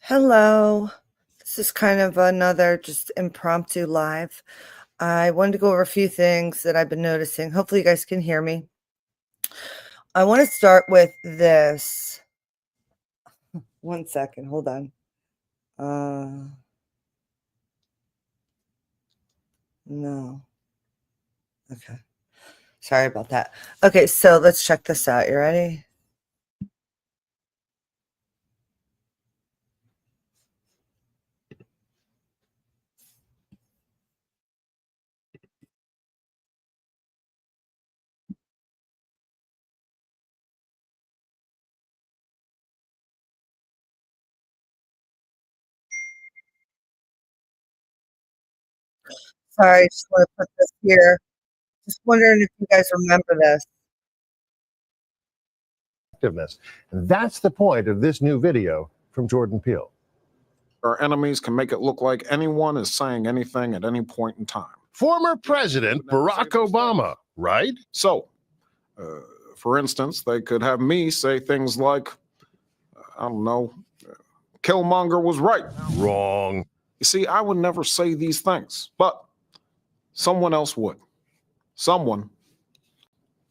Hello. This is kind of another just impromptu live. I wanted to go over a few things that I've been noticing. Hopefully you guys can hear me. I want to start with this. One second. Hold on. No. Okay. Sorry about that. Okay, so let's check this out. You ready? Sorry, I just want to put this here. Just wondering if you guys remember this. And that's the point of this new video from Jordan Peele. Our enemies can make it look like anyone is saying anything at any point in time. Former President Barack Obama, right? So, for instance, they could have me say things like, I don't know, Killmonger was right. Wrong. You see, I would never say these things, but someone else would. Someone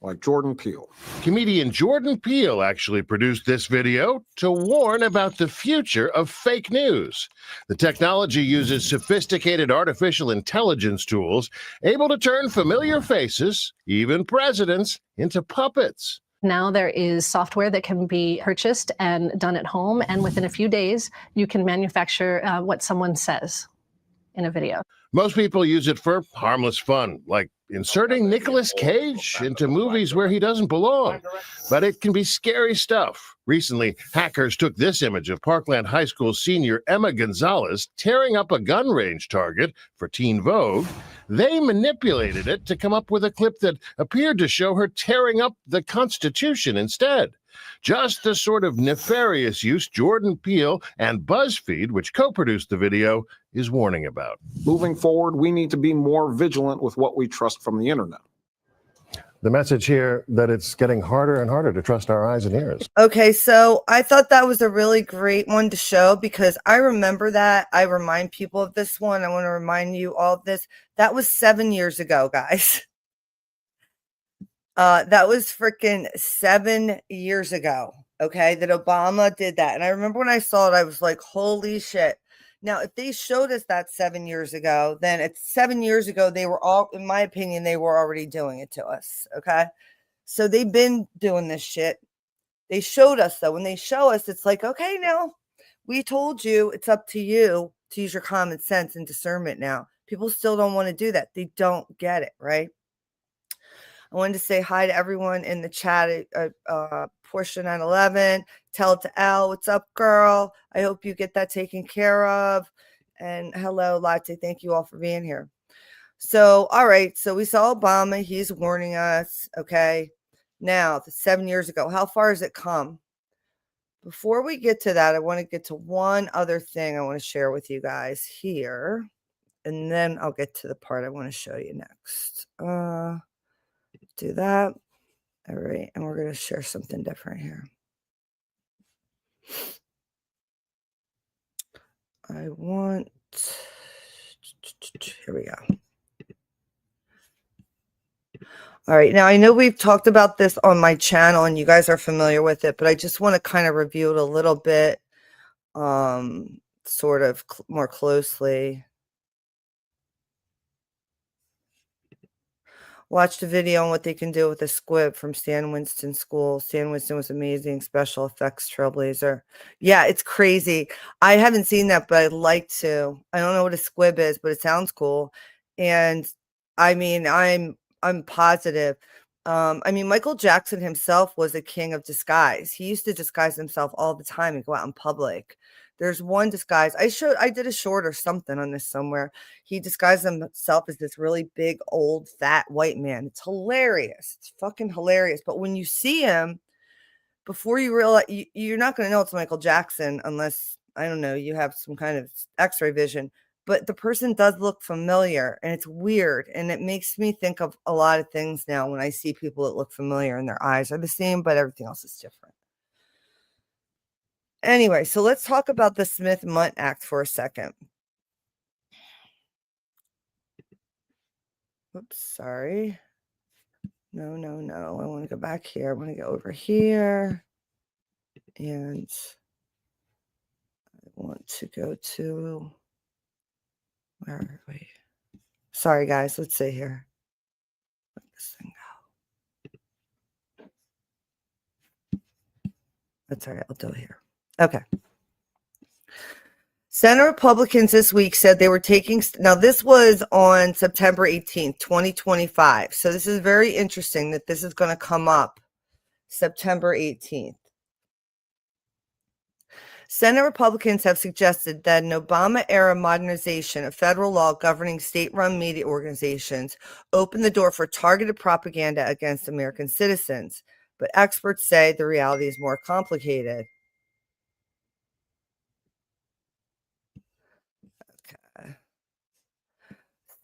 like Jordan Peele. Comedian Jordan Peele actually produced this video to warn about the future of fake news. The technology uses sophisticated artificial intelligence tools able to turn familiar faces, even presidents, into puppets. Now there is software that can be purchased and done at home, and within a few days, you can manufacture what someone says in a video. Most people use it for harmless fun, like inserting Nicolas Cage into movies where he doesn't belong. But it can be scary stuff. Recently, hackers took this image of Parkland High School senior Emma Gonzalez tearing up a gun range target for Teen Vogue. They manipulated it to come up with a clip that appeared to show her tearing up the Constitution instead. Just the sort of nefarious use Jordan Peele and BuzzFeed, which co-produced the video, is warning about. Moving forward, we need to be more vigilant with what we trust from the internet. The message here that it's getting harder and harder to trust our eyes and ears. Okay, so I thought that was a really great one to show because I remember that. I remind people of this one. I want to remind you all of this. That was 7 years ago, guys. That was freaking 7 years ago, okay, that Obama did that. And I remember when I saw it, I was like, holy shit. Now, if they showed us that 7 years ago, then it's 7 years ago, they were all, in my opinion, they were already doing it to us, okay? So they've been doing this shit. They showed us, though. When they show us, it's like, okay, now, we told you, it's up to you to use your common sense and discernment now. People still don't want to do that. They don't get it, right? I wanted to say hi to everyone in the chat. Portia 911, tell it to Al, what's up, girl? I hope you get that taken care of. And hello, Latte. Thank you all for being here. So, all right. So we saw Obama. He's warning us. Okay. Now, 7 years ago, how far has it come? Before we get to that, I want to get to one other thing I want to share with you guys here. And then I'll get to the part I want to show you next. Do that. All right. And we're going to share something different here. Here we go. All right. Now, I know we've talked about this on my channel and you guys are familiar with it, but I just want to kind of review it a little bit, sort of more closely. Watched a video on what they can do with a squib from Stan Winston School. Stan Winston was amazing. Special effects trailblazer. Yeah, it's crazy. I haven't seen that, but I'd like to. I don't know what a squib is, but it sounds cool. And I mean, I'm positive. I mean, Michael Jackson himself was a king of disguise. He used to disguise himself all the time and go out in public. There's one disguise. I did a short or something on this somewhere. He disguised himself as this really big, old, fat white man. It's hilarious. It's fucking hilarious. But when you see him, before you realize, you're not going to know it's Michael Jackson unless, I don't know, you have some kind of x-ray vision. But the person does look familiar, and it's weird. And it makes me think of a lot of things now when I see people that look familiar and their eyes are the same, but everything else is different. Anyway, so let's talk about the Smith-Mundt Act for a second. Oops, sorry. No. I want to go back here. I want to go over here. And I want to go to, where are we? Sorry, guys. Let's see here. Let this thing go. That's all right. I'll do it here. Okay. Senate Republicans this week said they were taking, now this was on September 18th, 2025. So this is very interesting that this is going to come up September 18th. Senate Republicans have suggested that an Obama-era modernization of federal law governing state-run media organizations open the door for targeted propaganda against American citizens. But experts say the reality is more complicated. Okay.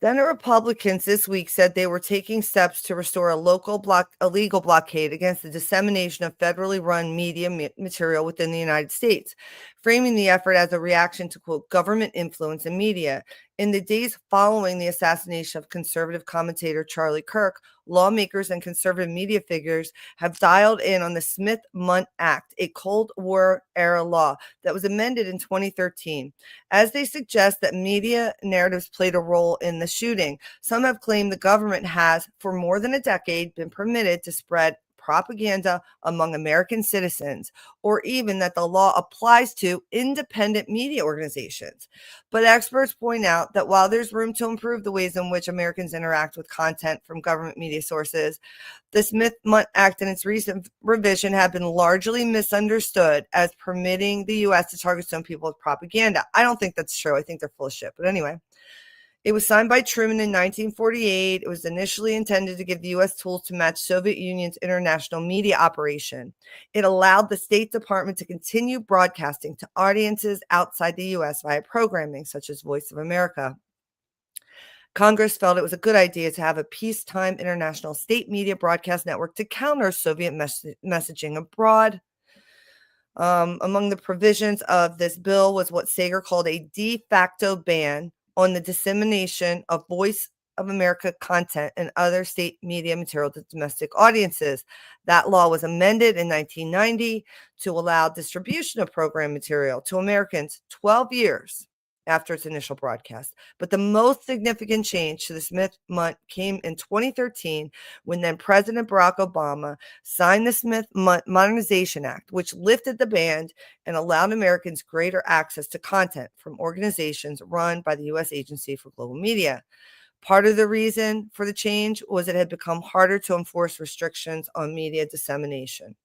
Senate Republicans this week said they were taking steps to restore a legal blockade against the dissemination of federally run media material within the United States, framing the effort as a reaction to, quote, government influence in media. In the days following the assassination of conservative commentator Charlie Kirk, lawmakers and conservative media figures have dialed in on the Smith-Mundt Act, a Cold War-era law that was amended in 2013. As they suggest that media narratives played a role in the shooting, some have claimed the government has, for more than a decade, been permitted to spread propaganda among American citizens, or even that the law applies to independent media organizations. But experts point out that while there's room to improve the ways in which Americans interact with content from government media sources, the Smith-Mundt Act and its recent revision have been largely misunderstood as permitting the U.S. to target some people with propaganda. I don't think that's true. I think they're full of shit. But anyway, it was signed by Truman in 1948. It was initially intended to give the U.S. tools to match Soviet Union's international media operation. It allowed the State Department to continue broadcasting to audiences outside the U.S. via programming such as Voice of America. Congress felt it was a good idea to have a peacetime international state media broadcast network to counter Soviet messaging abroad. Among the provisions of this bill was what Sager called a de facto ban on the dissemination of Voice of America content and other state media material to domestic audiences. That law was amended in 1990 to allow distribution of program material to Americans 12 years after its initial broadcast. But the most significant change to the Smith-Mundt came in 2013 when then President Barack Obama signed the Smith-Mundt Modernization Act, which lifted the ban and allowed Americans greater access to content from organizations run by the U.S. Agency for Global Media. Part of the reason for the change was it had become harder to enforce restrictions on media dissemination.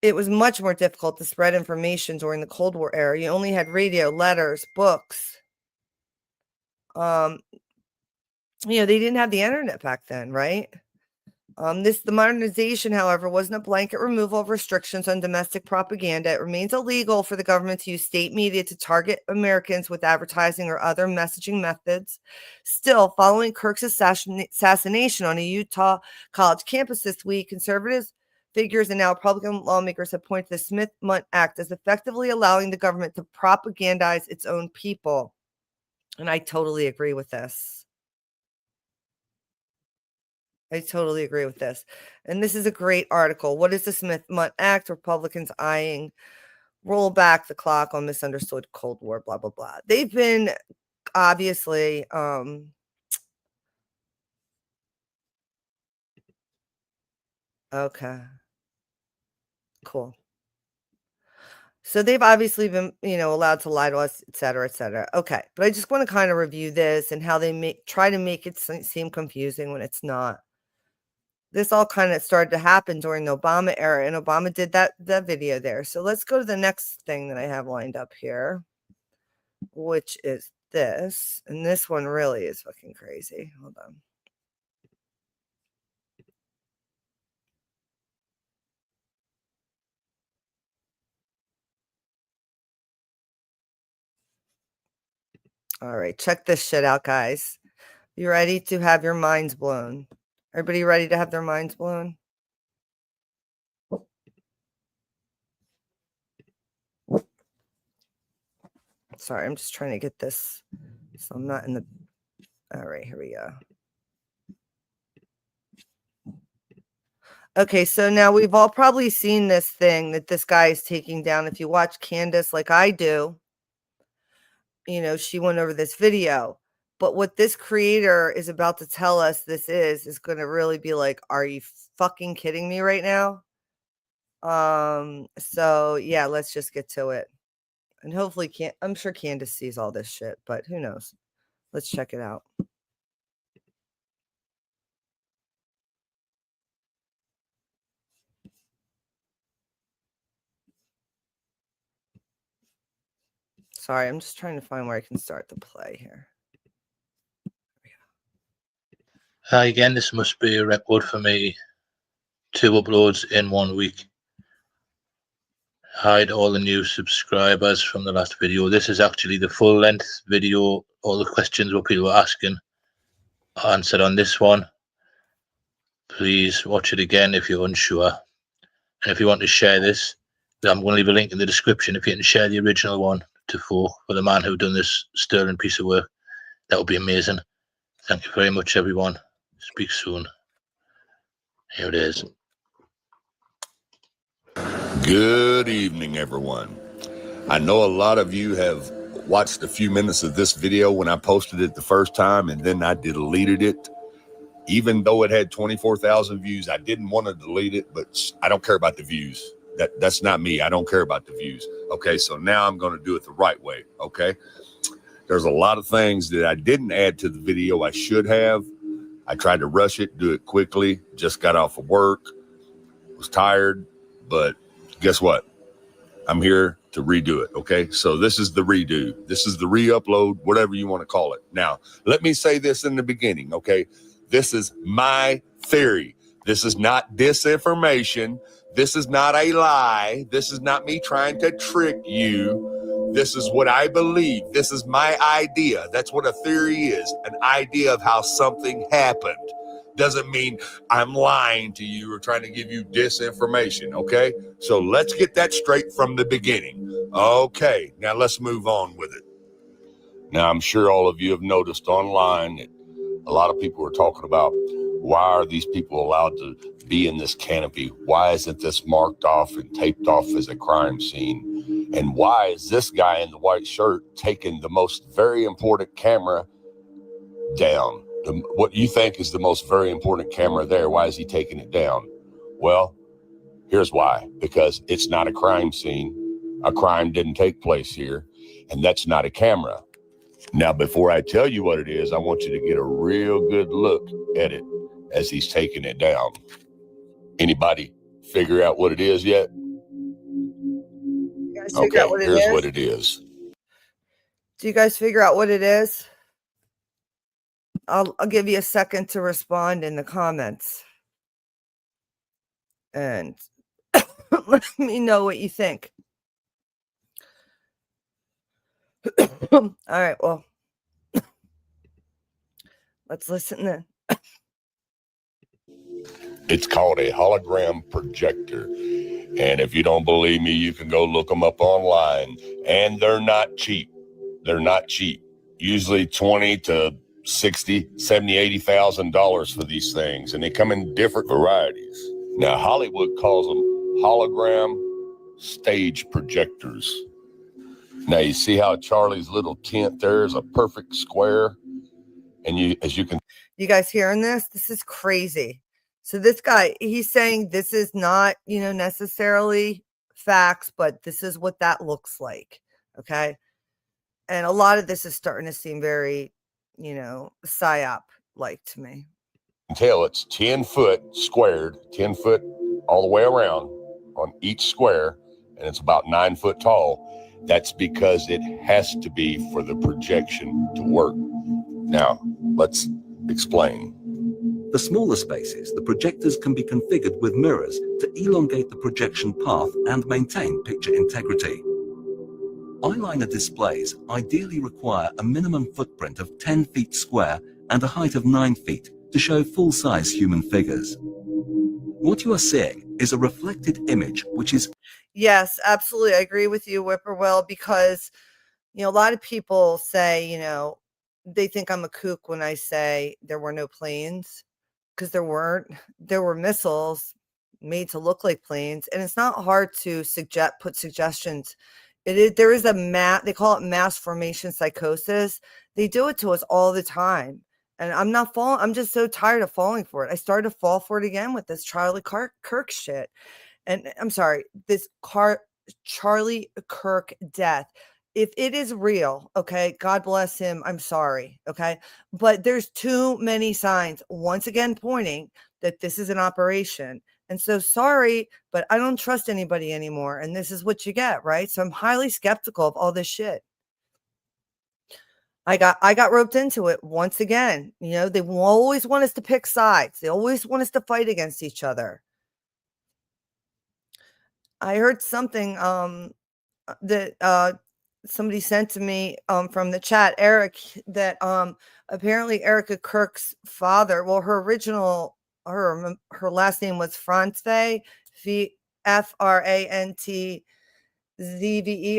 It was much more difficult to spread information during the Cold War era. You only had radio, letters, books. They didn't have the internet back then, right? The modernization, however, wasn't a blanket removal of restrictions on domestic propaganda. It remains illegal for the government to use state media to target Americans with advertising or other messaging methods. Still, following Kirk's assassination on a Utah college campus this week, conservative figures and now Republican lawmakers have pointed to the Smith-Mundt Act as effectively allowing the government to propagandize its own people. And I totally agree with this. And this is a great article. What is the Smith-Mundt Act? Republicans eyeing roll back the clock on misunderstood Cold War, blah, blah, blah. They've been obviously okay. Cool. So they've obviously been, allowed to lie to us, et cetera, et cetera. Okay. But I just want to kind of review this and how they try to make it seem confusing when it's not. This all kind of started to happen during the Obama era, and Obama did that video there. So let's go to the next thing that I have lined up here, which is this. And this one really is fucking crazy. Hold on. All right, check this shit out, guys. You ready to have your minds blown? Everybody ready to have their minds blown? Sorry, I'm just trying to get this. So I'm not in the. All right, here we go. Okay, so now we've all probably seen this thing that this guy is taking down. If you watch Candace like I do, you know, she went over this video. But what this creator is about to tell us this is going to really be like, are you fucking kidding me right now? So yeah, let's just get to it. And hopefully I'm sure Candace sees all this shit, but who knows? Let's check it out. Sorry, I'm just trying to find where I can start the play here. Hi again, this must be a record for me. 2 uploads in 1 week. Hide all the new subscribers from the last video. This is actually the full length video. All the questions what people were asking are answered on this one. Please watch it again if you're unsure. And if you want to share this, I'm going to leave a link in the description. If you can share the original one for the man who done this sterling piece of work, that would be amazing. Thank you very much, everyone. Speak soon. Here it is. Good evening, everyone. I know a lot of you have watched a few minutes of this video when I posted it the first time, and then I deleted it. Even though it had 24,000 views, I didn't want to delete it, but I don't care about the views. That's not me. I don't care about the views. Okay, so now I'm going to do it the right way, okay? There's a lot of things that I didn't add to the video I should have. I tried to rush it, do it quickly, just got off of work, was tired, but guess what? I'm here to redo it, okay? So this is the redo. This is the re-upload, whatever you want to call it. Now, let me say this in the beginning, okay? This is my theory. This is not disinformation. This is not a lie. This is not me trying to trick you. This is what I believe. This is my idea. That's what a theory is, an idea of how something happened. Doesn't mean I'm lying to you or trying to give you disinformation, okay? So let's get that straight from the beginning. Okay, now let's move on with it. Now, I'm sure all of you have noticed online that a lot of people are talking about, why are these people allowed to be in this canopy? Why isn't this marked off and taped off as a crime scene? And why is this guy in the white shirt taking the most very important camera down? What you think is the most very important camera there, why is he taking it down? Well, here's why. Because it's not a crime scene. A crime didn't take place here, and that's not a camera. Now, before I tell you what it is, I want you to get a real good look at it as he's taking it down. Anybody figure out what it is yet? You guys figure out what it here's is? what it is. Do you guys figure out what it is? I'll give you a second to respond in the comments. And let me know what you think. All right, well, let's listen then. It's called a hologram projector. And if you don't believe me, you can go look them up online. And they're not cheap. They're not cheap. Usually 20 to 60, 70, $80,000 for these things. And they come in different varieties. Now, Hollywood calls them hologram stage projectors. Now, you see how Charlie's little tent there is a perfect square? And as you can... You guys hearing this? This is crazy. So this guy, he's saying this is not, necessarily facts, but this is what that looks like. Okay. And a lot of this is starting to seem very, psyop-like to me. Tell it's 10 foot squared, 10 foot all the way around on each square, and it's about 9 foot tall. That's because it has to be for the projection to work. Now, let's explain. The smaller spaces, the projectors can be configured with mirrors to elongate the projection path and maintain picture integrity. Eyeliner displays ideally require a minimum footprint of 10 feet square and a height of 9 feet to show full-size human figures. What you are seeing is a reflected image, which is... Yes, absolutely. I agree with you, Whippoorwill, because You know, a lot of people say, you know, they think I'm a kook when I say there were no planes, because there weren't. There were missiles made to look like planes, and it's not hard to put suggestions. There is they call it mass formation psychosis. They do it to us all the time. And I'm just so tired of falling for it. I started to fall for it again with this Kirk shit. And I'm sorry, Charlie Kirk death. If it is real, okay, God bless him. I'm sorry, okay, but there's too many signs once again pointing that this is an operation. And so sorry, but I don't trust anybody anymore. And this is what you get, right? So I'm highly skeptical of all this shit. I got roped into it once again. You know, they always want us to pick sides. They always want us to fight against each other. I heard something that somebody sent to me from the chat, Eric, that apparently Erica Kirk's father, well, her last name was Frantve, Frantze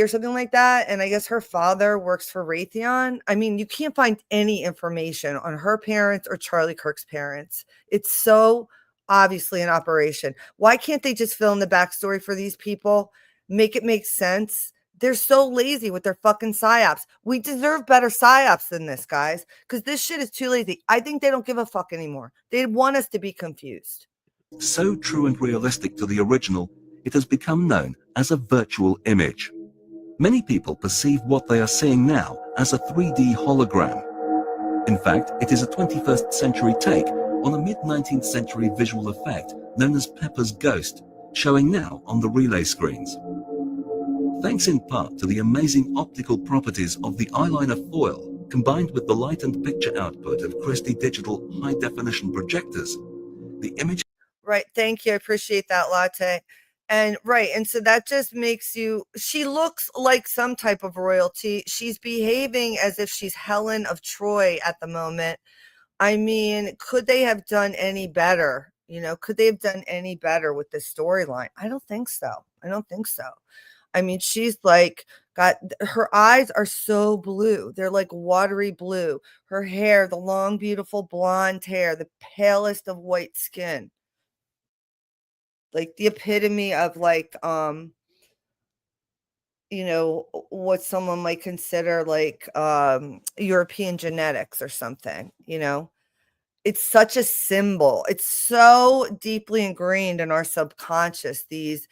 or something like that. And I guess her father works for Raytheon. I mean, you can't find any information on her parents or Charlie Kirk's parents. It's so obviously an operation. Why can't they just fill in the backstory for these people? Make it make sense. They're so lazy with their fucking psyops. We deserve better psyops than this, guys, because this shit is too lazy. I think they don't give a fuck anymore. They want us to be confused. So true and realistic to the original, it has become known as a virtual image. Many people perceive what they are seeing now as a 3D hologram. In fact, it is a 21st century take on a mid-19th century visual effect known as Pepper's Ghost, showing now on the relay screens. Thanks in part to the amazing optical properties of the eyeliner foil, combined with the light and picture output of Christie Digital high-definition projectors, the image... Right, thank you, I appreciate that, Latte. And right, and so that just makes she looks like some type of royalty. She's behaving as if she's Helen of Troy at the moment. I mean, could they have done any better? You know, could they have done any better with this storyline? I don't think so. I mean, she's like her eyes are so blue. They're like watery blue. Her hair, the long, beautiful blonde hair, the palest of white skin. Like the epitome of like, you know, what someone might consider like European genetics or something, you know. It's such a symbol. It's so deeply ingrained in our subconscious, these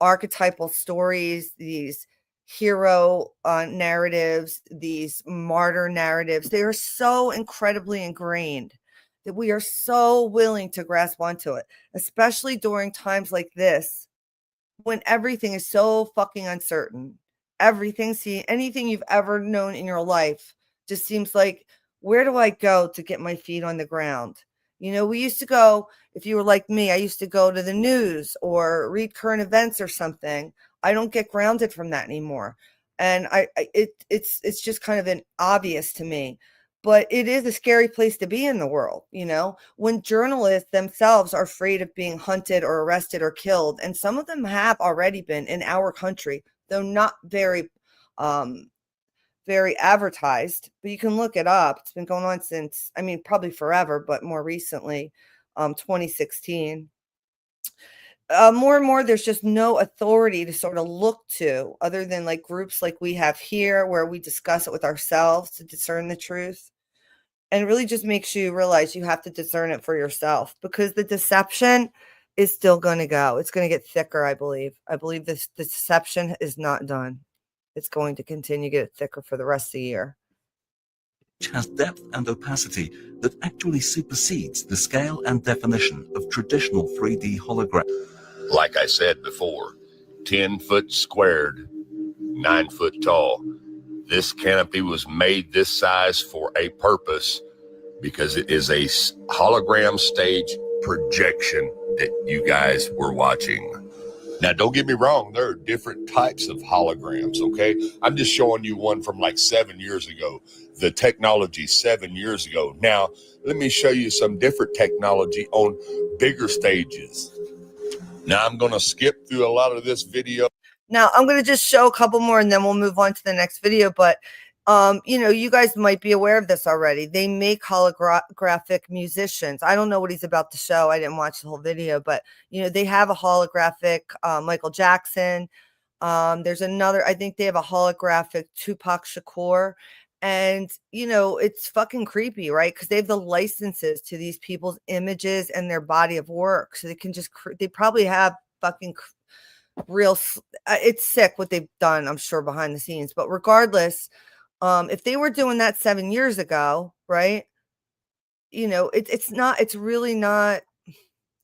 archetypal stories, these hero narratives, these martyr narratives. They are so incredibly ingrained that we are so willing to grasp onto it, especially during times like this when everything is so fucking uncertain. Anything you've ever known in your life just seems like, where do I go to get my feet on the ground? You know, we used to go, if you were like me, I used to go to the news or read current events or something. I don't get grounded from that anymore. And it's just kind of an obvious to me. But it is a scary place to be in the world, you know, when journalists themselves are afraid of being hunted or arrested or killed. And some of them have already been in our country, though not very very advertised, but you can look it up. It's been going on since, I mean, probably forever, but more recently, 2016. More and more, there's just no authority to sort of look to other than like groups like we have here, where we discuss it with ourselves to discern the truth. And it really just makes you realize you have to discern it for yourself, because the deception is still going to go. It's going to get thicker, I believe. I believe this deception is not done. It's going to continue to get thicker for the rest of the year. Which has depth and opacity that actually supersedes the scale and definition of traditional 3D hologram. Like I said before, 10 foot squared, 9 foot tall. This canopy was made this size for a purpose, because it is a hologram stage projection that you guys were watching. Now, don't get me wrong, there are different types of holograms, okay? I'm just showing you one from like 7 years ago, the technology 7 years ago. Now, let me show you some different technology on bigger stages. Now, I'm going to skip through a lot of this video. Now I'm going to just show a couple more and then we'll move on to the next video. But, you know, you guys might be aware of this already. They make holographic musicians. I don't know what he's about to show. I didn't watch the whole video, but, you know, they have a holographic Michael Jackson. There's another, I think they have a holographic Tupac Shakur. And, you know, it's fucking creepy, right? Because they have the licenses to these people's images and their body of work. So they can just, they probably have fucking real, it's sick what they've done, I'm sure, behind the scenes. But regardless, if they were doing that 7 years ago, right? You know, it's really not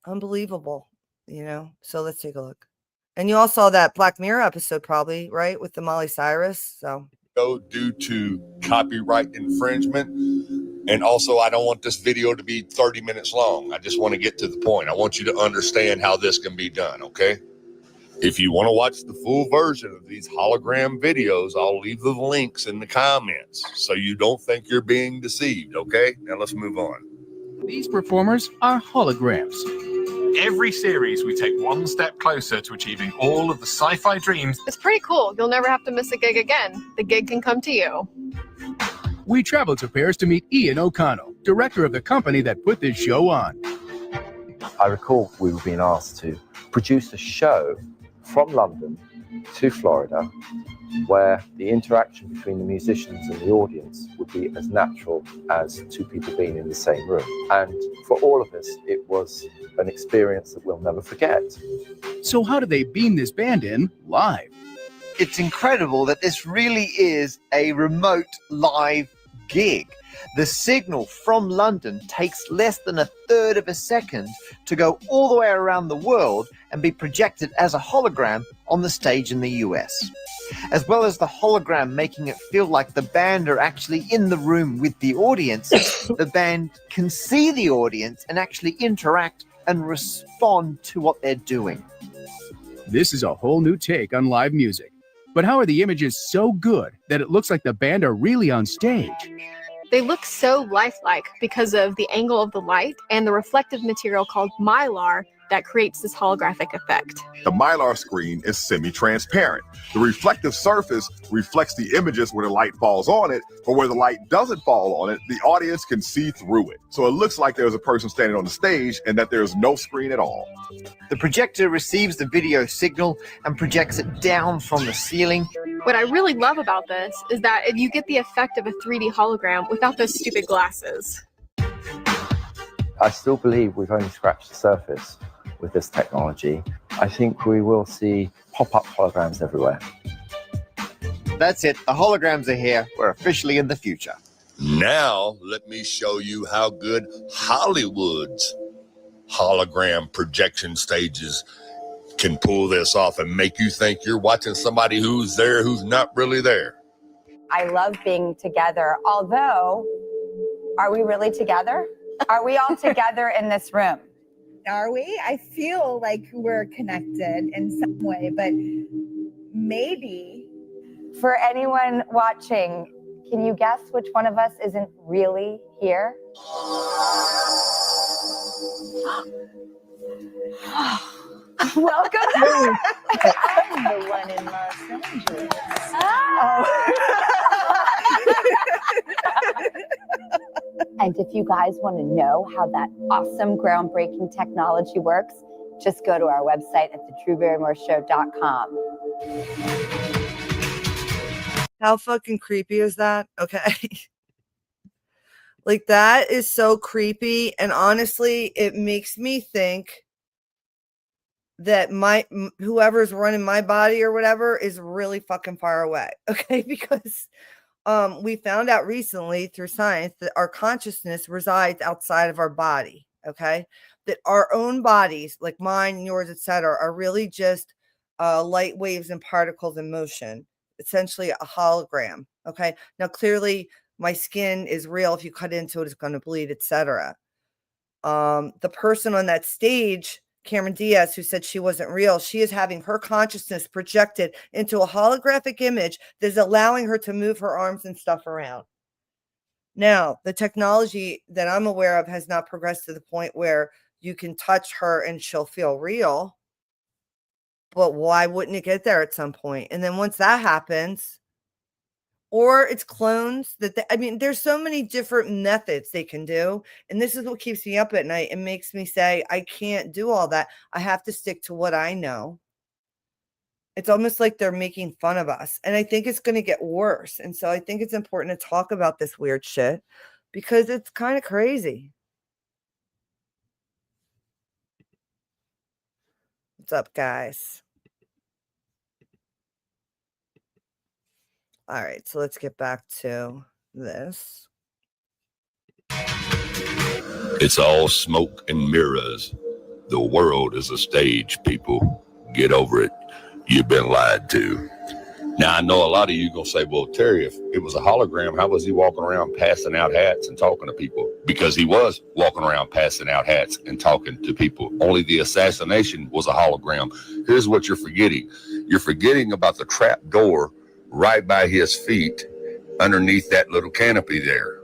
unbelievable, you know? So let's take a look. And you all saw that Black Mirror episode probably, right? With the Molly Cyrus. So due to copyright infringement. And also, I don't want this video to be 30 minutes long. I just want to get to the point. I want you to understand how this can be done, okay? If you want to watch the full version of these hologram videos, I'll leave the links in the comments so you don't think you're being deceived, okay? Now let's move on. These performers are holograms. Every series, we take one step closer to achieving all of the sci-fi dreams. It's pretty cool. You'll never have to miss a gig again. The gig can come to you. We traveled to Paris to meet Ian O'Connell, director of the company that put this show on. I recall we were being asked to produce a show from London to Florida where the interaction between the musicians and the audience would be as natural as two people being in the same room. And for all of us, it was an experience that we'll never forget. So how do they beam this band in live? It's incredible that this really is a remote live gig. The signal from London takes less than a third of a second to go all the way around the world and be projected as a hologram on the stage in the US. As well as the hologram making it feel like the band are actually in the room with the audience, the band can see the audience and actually interact and respond to what they're doing. This is a whole new take on live music. But how are the images so good that it looks like the band are really on stage? They look so lifelike because of the angle of the light and the reflective material called mylar that creates this holographic effect. The mylar screen is semi-transparent. The reflective surface reflects the images where the light falls on it, but where the light doesn't fall on it, the audience can see through it. So it looks like there's a person standing on the stage and that there's no screen at all. The projector receives the video signal and projects it down from the ceiling. What I really love about this is that you get the effect of a 3D hologram without those stupid glasses. I still believe we've only scratched the surface with this technology. I think we will see pop-up holograms everywhere. That's it. The holograms are here. We're officially in the future. Now, let me show you how good Hollywood's hologram projection stages can pull this off and make you think you're watching somebody who's there who's not really there. I love being together, although, are we really together? Are we all together in this room? Are we? I feel like we're connected in some way, but maybe. For anyone watching, can you guess which one of us isn't really here? Welcome back. I'm the one in Los Angeles. And if you guys want to know how that awesome groundbreaking technology works, just go to our website at thetruebarrymoreshow.com. How fucking creepy is that? Okay. Like, that is so creepy. And honestly, it makes me think that whoever's running my body or whatever is really fucking far away. Okay. Because we found out recently through science that our consciousness resides outside of our body. Okay. That our own bodies, like mine, yours, etc., are really just light waves and particles in motion, essentially a hologram. Okay. Now, clearly my skin is real. If you cut into it, it's going to bleed, etc. The person on that stage, Cameron Diaz, who said she wasn't real, she is having her consciousness projected into a holographic image that is allowing her to move her arms and stuff around. Now, the technology that I'm aware of has not progressed to the point where you can touch her and she'll feel real. But why wouldn't it get there at some point? And then once that happens, or it's clones I mean, there's so many different methods they can do. And this is what keeps me up at night. It makes me say, I can't do all that. I have to stick to what I know. It's almost like they're making fun of us. And I think it's going to get worse. And so I think it's important to talk about this weird shit because it's kind of crazy. What's up, guys? All right, so let's get back to this. It's all smoke and mirrors. The world is a stage, people. Get over it. You've been lied to. Now, I know a lot of you going to say, well, Terry, if it was a hologram, how was he walking around passing out hats and talking to people? Because he was walking around passing out hats and talking to people. Only the assassination was a hologram. Here's what you're forgetting. You're forgetting about the trap door right by his feet underneath that little canopy there.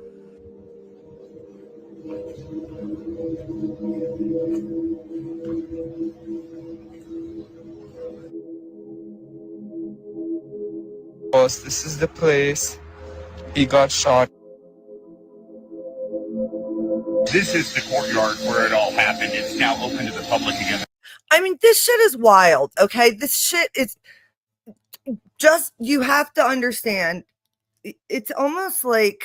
Boss, this is the place he got shot. This is the courtyard where it all happened. It's now open to the public again. I mean, this shit is wild, okay? This shit is just, you have to understand, it's almost like,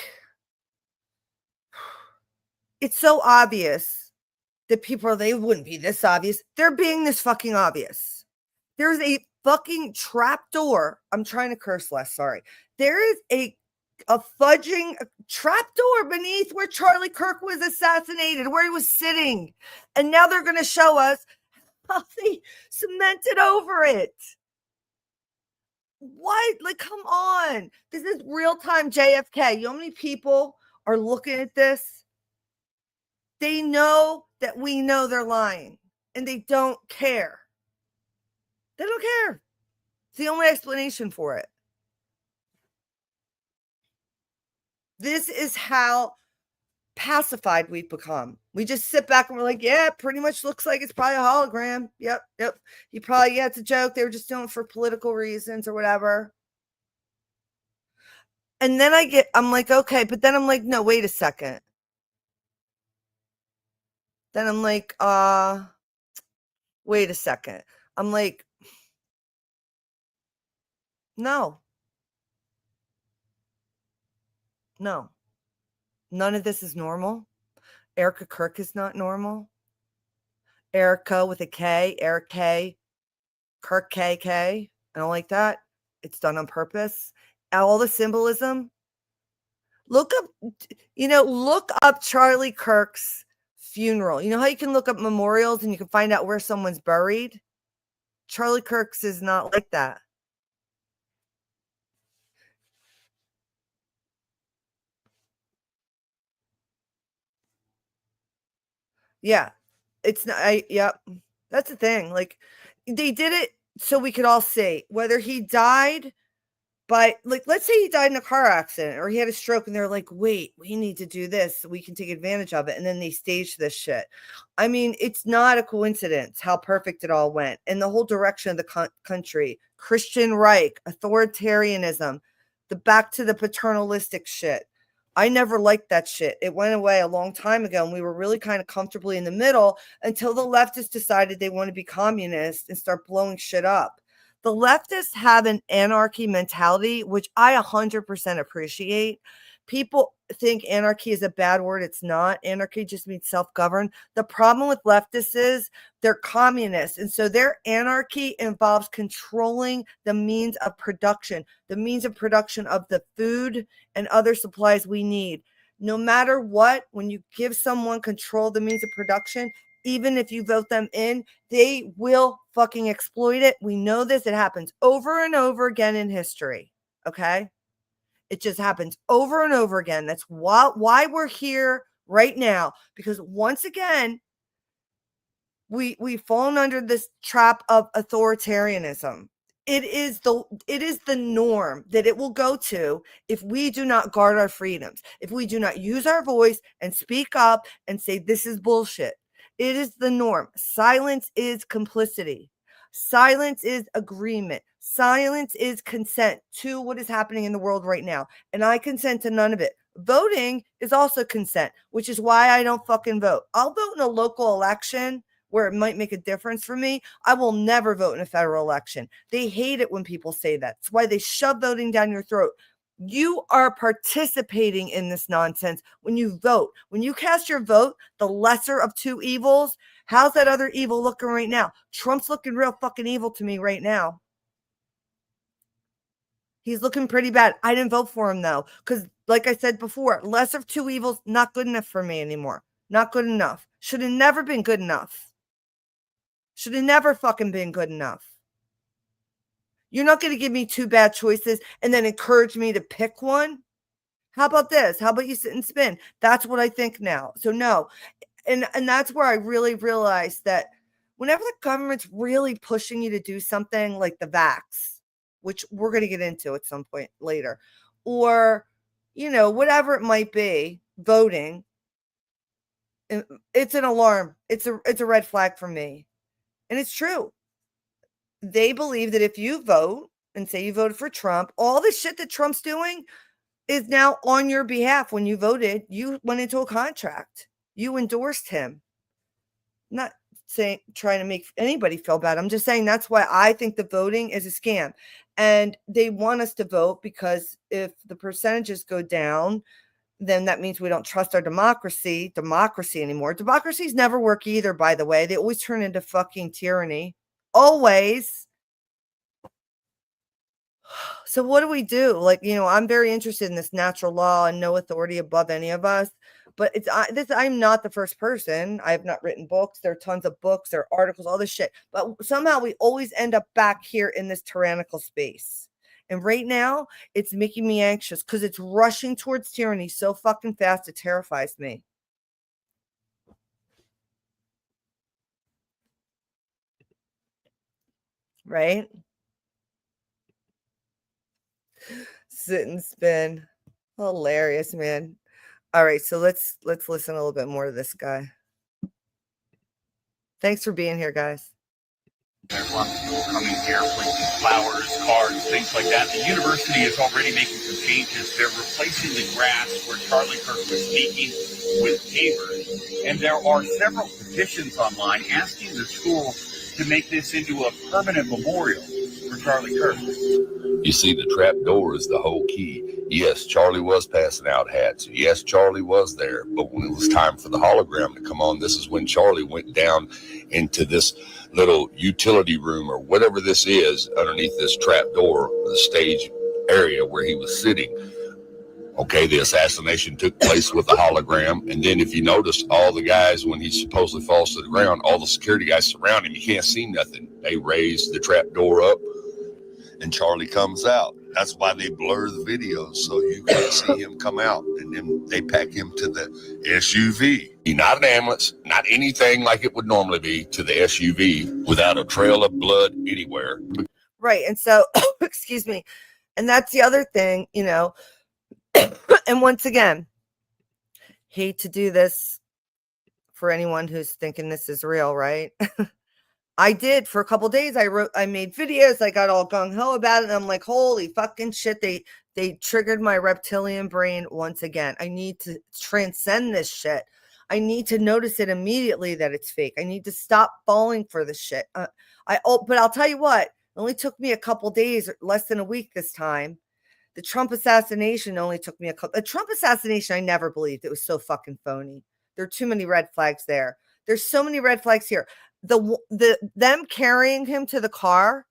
it's so obvious that they wouldn't be this obvious. They're being this fucking obvious. There's a fucking trap door. I'm trying to curse less, sorry. There is a fudging trap door beneath where Charlie Kirk was assassinated, where he was sitting. And now they're going to show us how they cemented over it. What? Like, come on. This is real-time JFK. You know how many people are looking at this? They know that we know they're lying, and they don't care. They don't care. It's the only explanation for it. This is how pacified we've become. We just sit back and we're like, yeah, it pretty much looks like it's probably a hologram. Yep. You probably, it's a joke. They were just doing it for political reasons or whatever. And then I'm like, okay, but then I'm like, no, wait a second. Then I'm like, wait a second. I'm like, no. None of this is normal. Erica Kirk is not normal. Erica with a K, Eric K, Kirk KK. I don't like that. It's done on purpose. All the symbolism. Look up Charlie Kirk's funeral. You know how you can look up memorials and you can find out where someone's buried? Charlie Kirk's is not like that. Yeah, it's not. Yep, that's the thing. Like, they did it so we could all see whether he died by, like, let's say he died in a car accident or he had a stroke, and they're like, wait, we need to do this so we can take advantage of it, and then they staged this shit. I mean, it's not a coincidence how perfect it all went, and the whole direction of the country, Christian Reich, authoritarianism, the back to the paternalistic shit. I never liked that shit. It went away a long time ago, and we were really kind of comfortably in the middle until the leftists decided they want to be communist and start blowing shit up. The leftists have an anarchy mentality, which I 100% appreciate. People think anarchy is a bad word. It's not. Anarchy just means self-govern. The problem with leftists is they're communists. And so their anarchy involves controlling the means of production of the food and other supplies we need. No matter what, when you give someone control of the means of production, even if you vote them in, they will fucking exploit it. We know this. It happens over and over again in history. Okay? It just happens over and over again. That's why we're here right now. Because once again, we've fallen under this trap of authoritarianism. It is the norm that it will go to if we do not guard our freedoms, if we do not use our voice and speak up and say this is bullshit. It is the norm. Silence is complicity. Silence is agreement. Silence is consent to what is happening in the world right now. And I consent to none of it. Voting is also consent, which is why I don't fucking vote. I'll vote in a local election where it might make a difference for me. I will never vote in a federal election. They hate it when people say that. It's why they shove voting down your throat. You are participating in this nonsense when you vote. When you cast your vote, the lesser of two evils, how's that other evil looking right now? Trump's looking real fucking evil to me right now. He's looking pretty bad. I didn't vote for him though, because like I said before, lesser of two evils, not good enough for me anymore. Not good enough. Should have never been good enough. Should have never fucking been good enough. You're not going to give me two bad choices and then encourage me to pick one. How about this? How about you sit and spin? That's what I think now. So no. And that's where I really realized that whenever the government's really pushing you to do something like the vax, which we're going to get into at some point later, or, you know, whatever it might be, voting, it's an alarm. It's a red flag for me. And it's true. They believe that if you vote and say you voted for Trump, all the shit that Trump's doing is now on your behalf. When you voted, you went into a contract. You endorsed him. Not saying trying to make anybody feel bad. I'm just saying that's why I think the voting is a scam. And they want us to vote because if the percentages go down, then that means we don't trust our democracy anymore. Democracies never work either, by the way. They always turn into fucking tyranny. Always. So what do we do? Like, you know, I'm very interested in this natural law and no authority above any of us. But I'm not the first person. I have not written books. There are tons of books, there are articles, all this shit. But somehow we always end up back here in this tyrannical space. And right now, it's making me anxious because it's rushing towards tyranny so fucking fast, it terrifies me. Right? Sit and spin. Hilarious, man. All right, so let's listen a little bit more to this guy. Thanks for being here, guys. There's lots of people coming here, placing flowers, cards, things like that. The university is already making some changes. They're replacing the grass where Charlie Kirk was speaking with pavers. And there are several petitions online asking the school to make this into a permanent memorial for Charlie Kirk. You see, the trap door is the whole key. Yes, Charlie was passing out hats. Yes, Charlie was there. But when it was time for the hologram to come on, this is when Charlie went down into this little utility room or whatever this is underneath this trap door, the stage area where he was sitting. Okay, the assassination took place with the hologram. And then if you notice, all the guys, when he supposedly falls to the ground, all the security guys surround him. You can't see nothing. They raise the trap door up and Charlie comes out. That's why they blur the videos so you can't see him come out. And then they pack him to the SUV. Not an ambulance, not anything like it would normally be, to the SUV without a trail of blood anywhere. Right. And so, excuse me. And that's the other thing, you know. And once again, hate to do this for anyone who's thinking this is real, right? I did for a couple days. I made videos. I got all gung-ho about it. And I'm like, holy fucking shit. They triggered my reptilian brain once again. I need to transcend this shit. I need to notice it immediately that it's fake. I need to stop falling for this shit. But I'll tell you what, it only took me a couple days, less than a week this time. The Trump assassination only took me the Trump assassination, I never believed. It was so fucking phony. There are too many red flags there. There's so many red flags here. Them carrying him to the car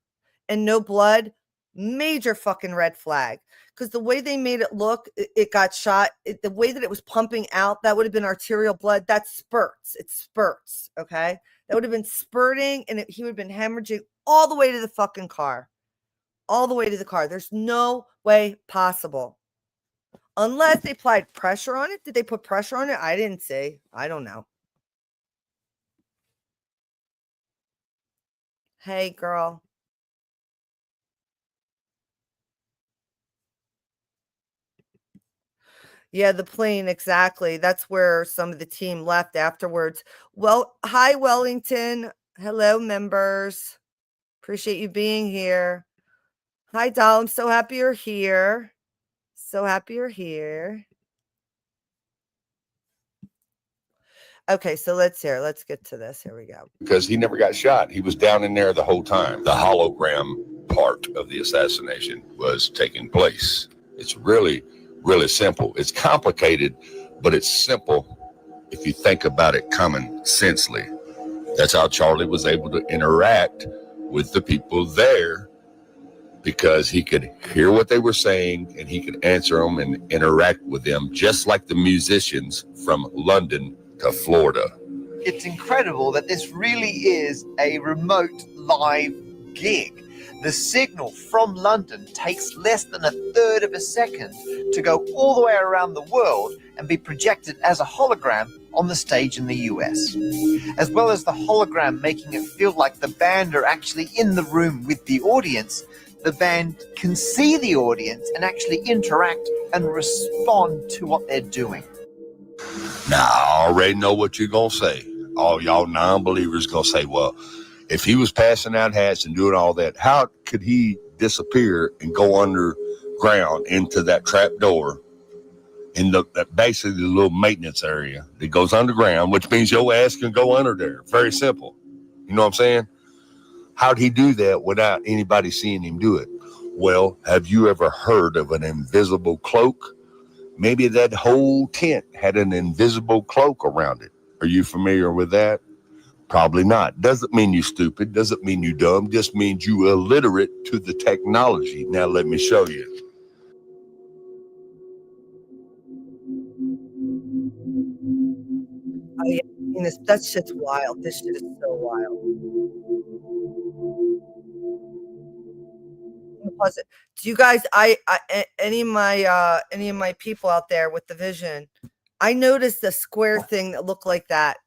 and no blood, major fucking red flag. Because the way they made it look, it got shot. The way that it was pumping out, that would have been arterial blood. That spurts. It spurts. Okay, that would have been spurting, and he would have been hemorrhaging all the way to the fucking car. All the way to the car. There's no way possible. Unless they applied pressure on it. Did they put pressure on it? I didn't see. I don't know. Hey, girl. Yeah, the plane, exactly. That's where some of the team left afterwards. Well, hi, Wellington. Hello, members. Appreciate you being here. Hi, doll. I'm so happy you're here. So happy you're here. Okay, so let's get to this. Here we go. Because he never got shot. He was down in there the whole time. The hologram part of the assassination was taking place. It's really, really simple. It's complicated, but it's simple if you think about it common sensely. That's how Charlie was able to interact with the people there, because he could hear what they were saying and he could answer them and interact with them, just like the musicians from London to Florida. It's incredible that this really is a remote live gig. The signal from London takes less than a third of a second to go all the way around the world and be projected as a hologram on the stage in the US, as well as the hologram making it feel like the band are actually in the room with the audience. The band can see the audience and actually interact and respond to what they're doing. Now, I already know what you're going to say. All y'all non-believers going to say, well, if he was passing out hats and doing all that, how could he disappear and go underground into that trap door in basically the little maintenance area that goes underground, which means your ass can go under there? Very simple. You know what I'm saying? How'd he do that without anybody seeing him do it? Well, have you ever heard of an invisible cloak? Maybe that whole tent had an invisible cloak around it. Are you familiar with that? Probably not. Doesn't mean you stupid. Doesn't mean you dumb. Just means you illiterate to the technology. Now let me show you. Oh yeah, I mean, that shit's wild. This shit is so wild. Pause it. Do you guys, any of my people out there with the vision, I noticed a square thing that looked like that,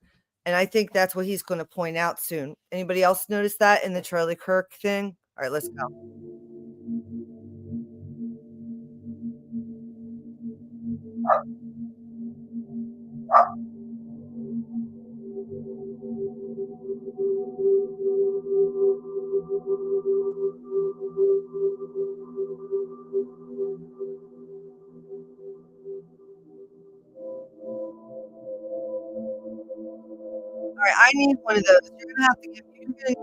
and I think that's what he's going to point out soon. Anybody else notice that in the Charlie Kirk thing? All right, let's go. All right, I need one of those. You're gonna have to give me.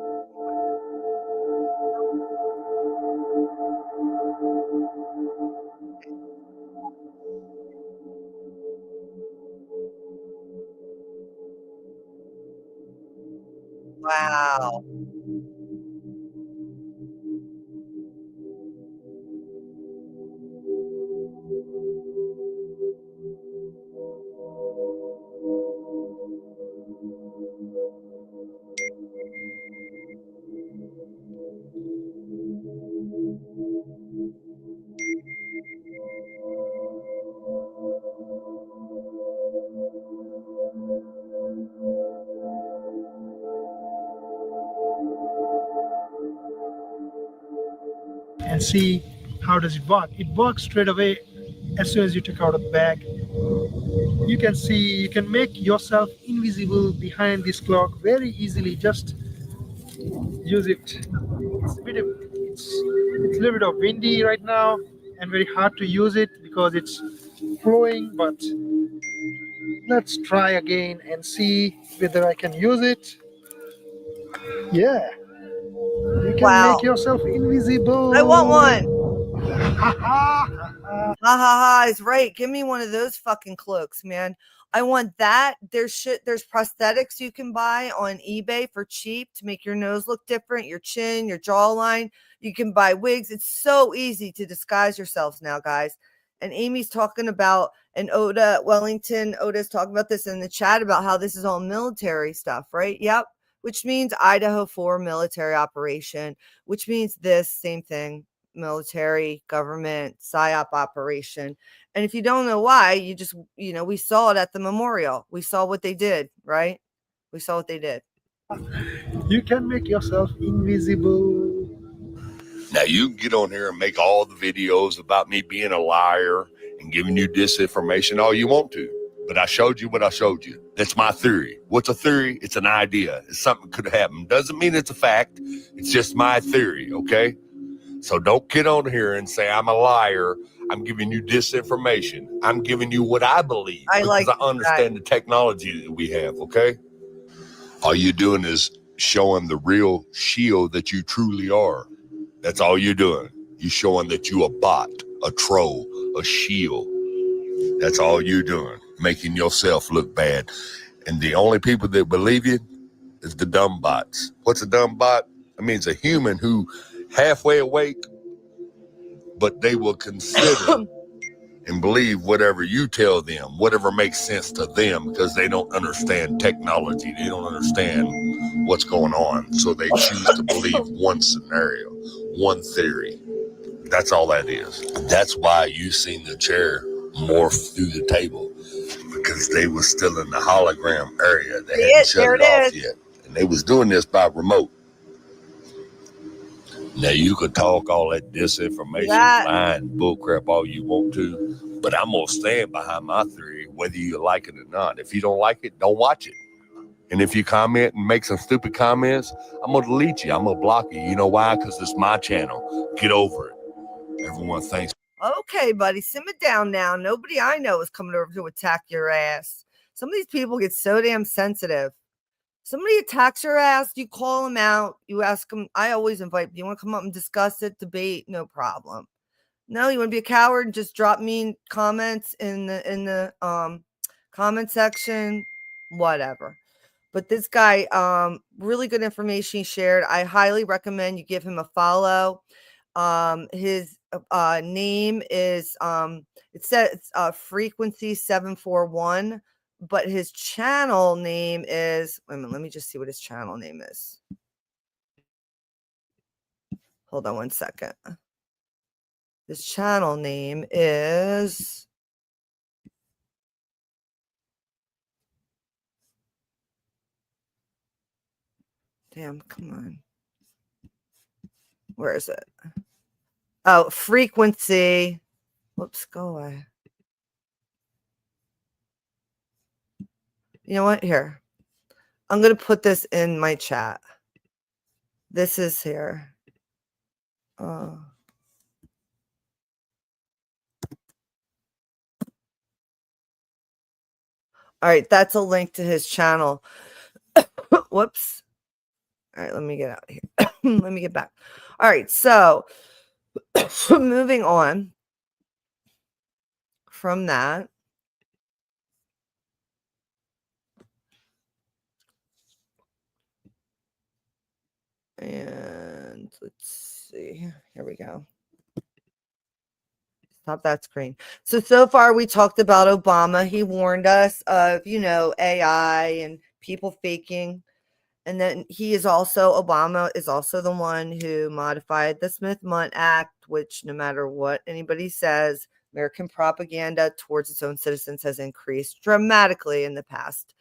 Wow. And see how does it work. It works straight away as soon as you take out a bag. You can see, you can make yourself invisible behind this clock very easily. Just use it. It's a little bit of windy right now and very hard to use it because it's flowing, but let's try again and see whether I can use it. Yeah, you can make yourself invisible. I want one. Ha ha ha is right. Give me one of those fucking cloaks, man. I want that. There's prosthetics you can buy on eBay for cheap to make your nose look different, your chin, your jawline. You can buy wigs. It's so easy to disguise yourselves now, guys. And Amy's talking about, and Oda's talking about this in the chat about how this is all military stuff, right? Yep. Which means Idaho 4 military operation, which means this same thing. Military, government, PSYOP operation. And if you don't know why, you just, we saw it at the memorial. We saw what they did, right? We saw what they did. You can make yourself invisible. Now you can get on here and make all the videos about me being a liar and giving you disinformation all you want to. But I showed you what I showed you. That's my theory. What's a theory? It's an idea. It's something that could happen. Doesn't mean it's a fact. It's just my theory, okay? So don't get on here and say I'm a liar. I'm giving you disinformation. I'm giving you what I believe because I understand the technology that we have, okay? All you're doing is showing the real shield that you truly are. That's all you're doing. You're showing that you a bot, a troll, a shield. That's all you're doing, making yourself look bad. And the only people that believe you is the dumb bots. What's a dumb bot? I mean, it's a human who halfway awake, but they will consider and believe whatever you tell them, whatever makes sense to them, because they don't understand technology. They don't understand what's going on. So they choose to believe one scenario, one theory. That's all that is. That's why you seen the chair morph through the table, because they was still in the hologram area. They hadn't shut it off yet. And they was doing this by remote. Now you could talk all that disinformation, lying, bullcrap all you want to, but I'm gonna stand behind my theory, whether you like it or not. If you don't like it, don't watch it. And if you comment and make some stupid comments, I'm gonna delete you. I'm gonna block you. You know why? Because it's my channel. Get over it. Everyone thinks. Okay, buddy, simmer down now. Nobody I know is coming over to attack your ass. Some of these people get so damn sensitive. Somebody attacks your ass, you call them out, you ask them. I always invite, you want to come up and discuss it, debate, no problem. No, you want to be a coward and just drop mean comments in the comment section, whatever. But this guy, really good information he shared. I highly recommend you give him a follow. His name is it says frequency 741, but his channel name is, wait a minute, let me just see what his channel name is. Hold on one second. His channel name is damn, come on. Where is it? Oh, frequency. Whoops, go away. You know what? Here. I'm going to put this in my chat. This is here. All right, that's a link to his channel. Whoops. All right, let me get out of here. Let me get back. All right, so moving on from that. And let's see. Here we go. Stop that screen. So far we talked about Obama. He warned us of, AI and people faking. And then Obama is also the one who modified the Smith-Mundt Act, which no matter what anybody says, American propaganda towards its own citizens has increased dramatically in the past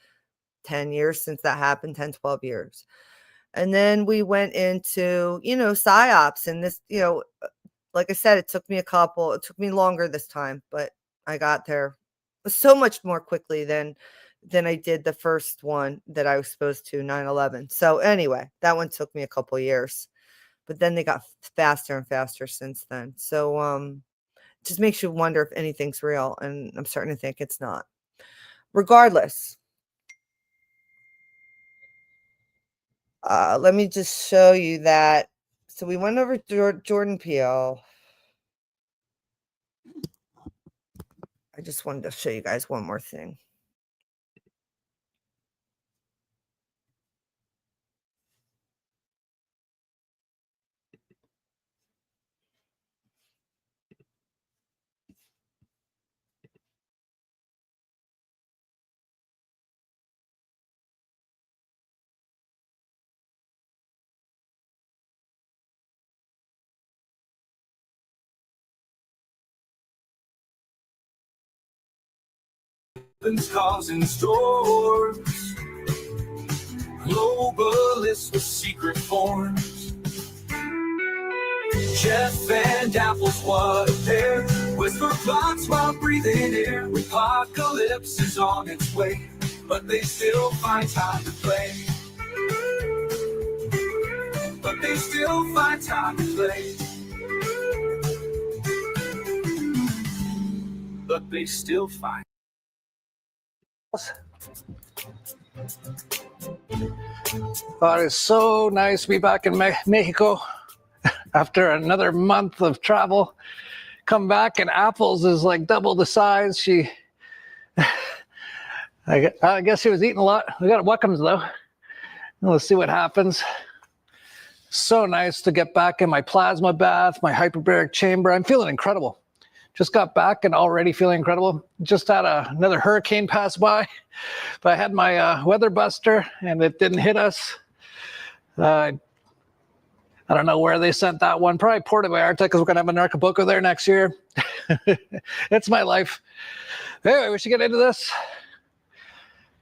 10 years since that happened, 10, 12 years. And then we went into, PSYOPs, and this, like I said, it took me longer this time, but I got there so much more quickly than I did the first one that I was supposed to, 9/11. So anyway, that one took me a couple years, but then they got faster and faster since then. So it just makes you wonder if anything's real, and I'm starting to think it's not. Regardless, let me just show you that. So we went over Jordan Peele. I just wanted to show you guys one more thing. Causing storms, globalists with secret forms. Jeff and Apple's what they're Whisper plots while breathing air. Apocalypse is on its way, but they still find time to play. But they still find time to play. But they still find. Oh, it is so nice to be back in Mexico after another month of travel. Come back and Apples is like double the size. I guess she was eating a lot. We got Welcomes though. Let's see what happens. So nice to get back in my plasma bath, my hyperbaric chamber. I'm feeling incredible. Just got back and already feeling incredible. Just had another hurricane pass by, but I had my weather buster and it didn't hit us. I don't know where they sent that one. Probably Puerto Vallarta because we're going to have an Acapulco there next year. It's my life. Anyway, we should get into this.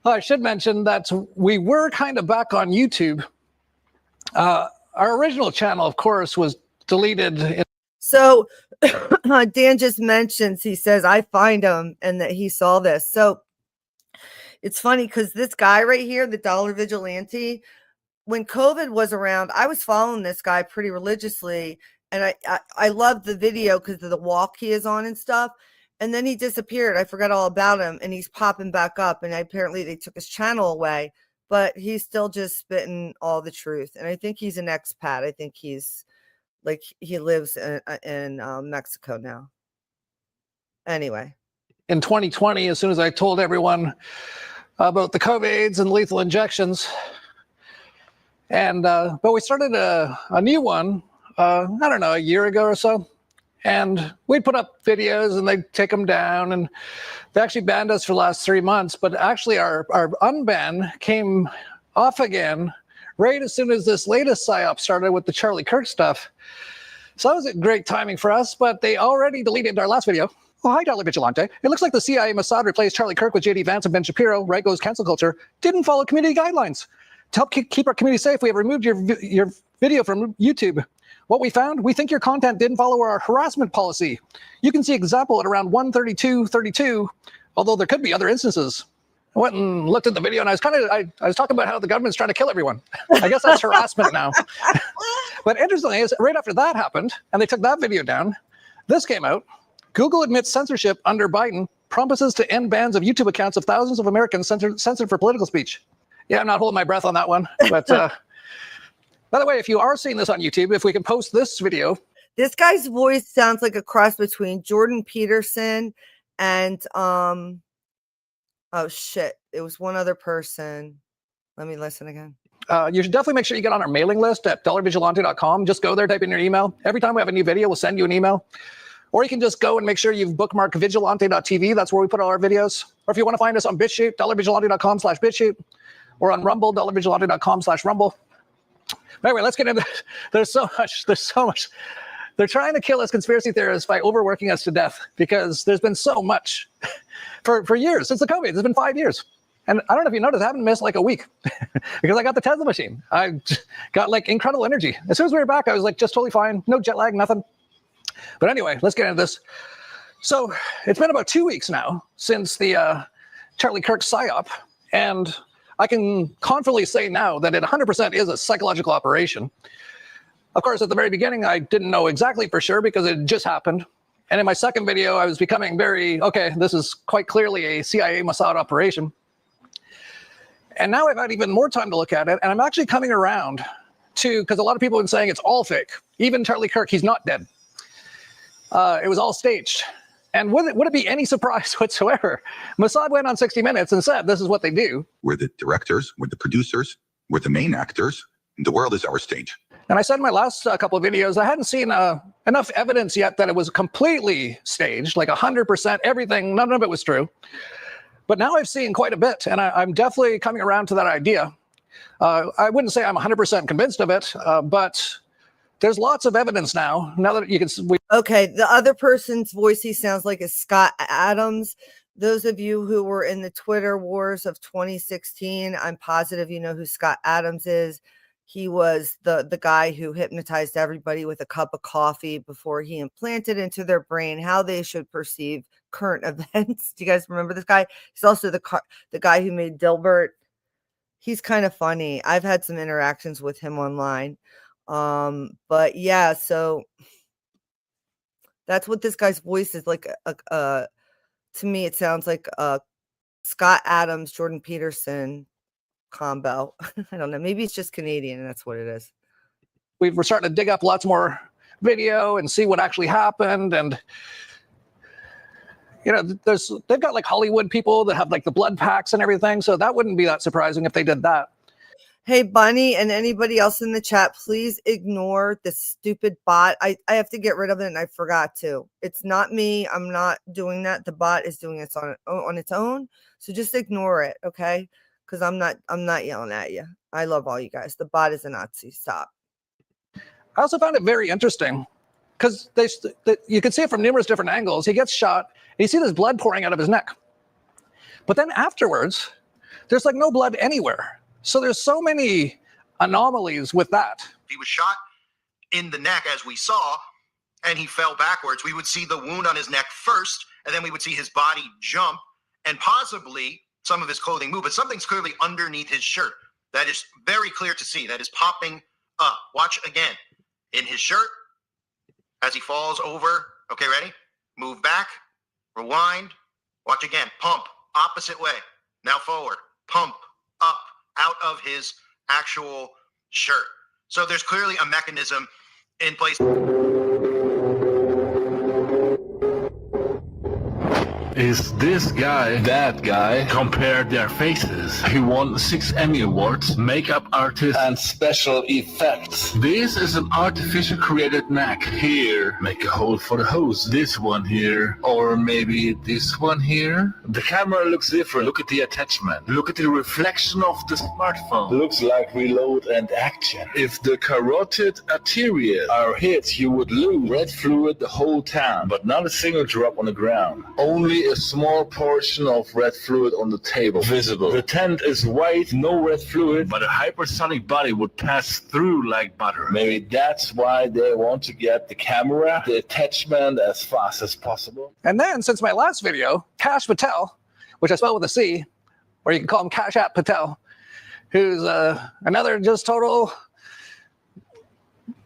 Oh, I should mention that we were kind of back on YouTube. Our original channel, of course, was deleted. So Dan just mentions, he says, I find him and that he saw this. So it's funny because this guy right here, the Dollar Vigilante, when COVID was around, I was following this guy pretty religiously. And I loved the video because of the walk he is on and stuff. And then he disappeared. I forgot all about him and he's popping back up. And apparently they took his channel away, but he's still just spitting all the truth. And I think he's an expat. I think he's like, he lives in Mexico now. Anyway. In 2020, as soon as I told everyone about the COVIDs and lethal injections. And, but we started a new one, I don't know, a year ago or so. And we'd put up videos and they'd take them down. And they actually banned us for the last 3 months. But actually our unban came off again right as soon as this latest PSYOP started with the Charlie Kirk stuff. So that was great timing for us, but they already deleted our last video. Oh, hi, Dollar Vigilante. It looks like the CIA Mossad replaced Charlie Kirk with J.D. Vance and Ben Shapiro. Right goes cancel culture. Didn't follow community guidelines. To help keep our community safe, we have removed your video from YouTube. What we found, we think your content didn't follow our harassment policy. You can see example at around 132.32, although there could be other instances. I went and looked at the video and I was talking about how the government's trying to kill everyone. I guess that's harassment now. But interestingly, right after that happened, and they took that video down, this came out. Google admits censorship under Biden, promises to end bans of YouTube accounts of thousands of Americans censored for political speech. Yeah, I'm not holding my breath on that one. But by the way, if you are seeing this on YouTube, if we can post this video. This guy's voice sounds like a cross between Jordan Peterson and, oh shit, it was one other person. Let me listen again. You should definitely make sure you get on our mailing list at dollarvigilante.com. Just go there, type in your email. Every time we have a new video, we'll send you an email. Or you can just go and make sure you've bookmarked vigilante.tv. That's where we put all our videos. Or if you want to find us on BitChute, dollarvigilante.com/BitChute. Or on Rumble, dollarvigilante.com/Rumble. Anyway, let's get into this. There's so much. They're trying to kill us conspiracy theorists by overworking us to death because there's been so much for years, since the COVID. It's been 5 years. And I don't know if you noticed, I haven't missed like a week because I got the Tesla machine. I got like incredible energy. As soon as we were back, I was like just totally fine. No jet lag, nothing. But anyway, let's get into this. So it's been about 2 weeks now since the Charlie Kirk PSYOP. And I can confidently say now that it 100% is a psychological operation. Of course, at the very beginning, I didn't know exactly for sure because it just happened. And in my second video, I was becoming okay, this is quite clearly a CIA Mossad operation. And now I've had even more time to look at it, and I'm actually coming around to, because a lot of people have been saying it's all fake. Even Charlie Kirk, he's not dead. It was all staged. And would it be any surprise whatsoever? Mossad went on 60 Minutes and said, this is what they do. We're the directors, we're the producers, we're the main actors, and the world is our stage. And I said in my last couple of videos, I hadn't seen enough evidence yet that it was completely staged, like 100%, everything, none of it was true. But now I've seen quite a bit, and I'm definitely coming around to that idea. I wouldn't say I'm 100% convinced of it, but there's lots of evidence now that you can. Okay, the other person's voice he sounds like is Scott Adams. Those of you who were in the Twitter wars of 2016, I'm positive you know who Scott Adams is. he was the guy who hypnotized everybody with a cup of coffee before he implanted into their brain how they should perceive current events. Do you guys remember this guy? He's also the guy who made Dilbert. He's kind of funny. I've had some interactions with him online. But yeah, so that's what this guy's voice is like. To me, it sounds like Scott Adams, Jordan Peterson combo. I don't know. Maybe it's just Canadian, and that's what it is. We're starting to dig up lots more video and see what actually happened. And you know, they've got like Hollywood people that have like the blood packs and everything. So that wouldn't be that surprising if they did that. Hey, Bunny, and anybody else in the chat, please ignore this stupid bot. I have to get rid of it, and I forgot to. It's not me. I'm not doing that. The bot is doing it on its own. So just ignore it, okay? Because I'm not yelling at you. I love all you guys. The bot is a Nazi. Stop. I also found it very interesting because you can see it from numerous different angles. He gets shot, and you see this blood pouring out of his neck. But then afterwards, there's like no blood anywhere. So there's so many anomalies with that. He was shot in the neck, as we saw, and he fell backwards. We would see the wound on his neck first, and then we would see his body jump and possibly some of his clothing move, but something's clearly underneath his shirt. That is very clear to see. That is popping up. Watch again. In his shirt, as he falls over. Okay, ready? Move back, rewind, watch again. Pump, opposite way. Now forward, pump, up, out of his actual shirt. So there's clearly a mechanism in place. Is this guy that guy? Compare their faces. He won 6 Emmy Awards, makeup artist, and special effects. This is an artificial created neck. Here, make a hole for the hose. This one here. Or maybe this one here. The camera looks different. Look at the attachment. Look at the reflection of the smartphone. Looks like reload and action. If the carotid arteries are hit, you would lose red fluid the whole time, but not a single drop on the ground. Only a small portion of red fluid on the table visible. The tent is white, no red fluid, but a hypersonic body would pass through like butter. Maybe that's why they want to get the camera, the attachment as fast as possible. And then since my last video, Kash Patel, which I spell with a C, or you can call him Kash at Patel, who's another just total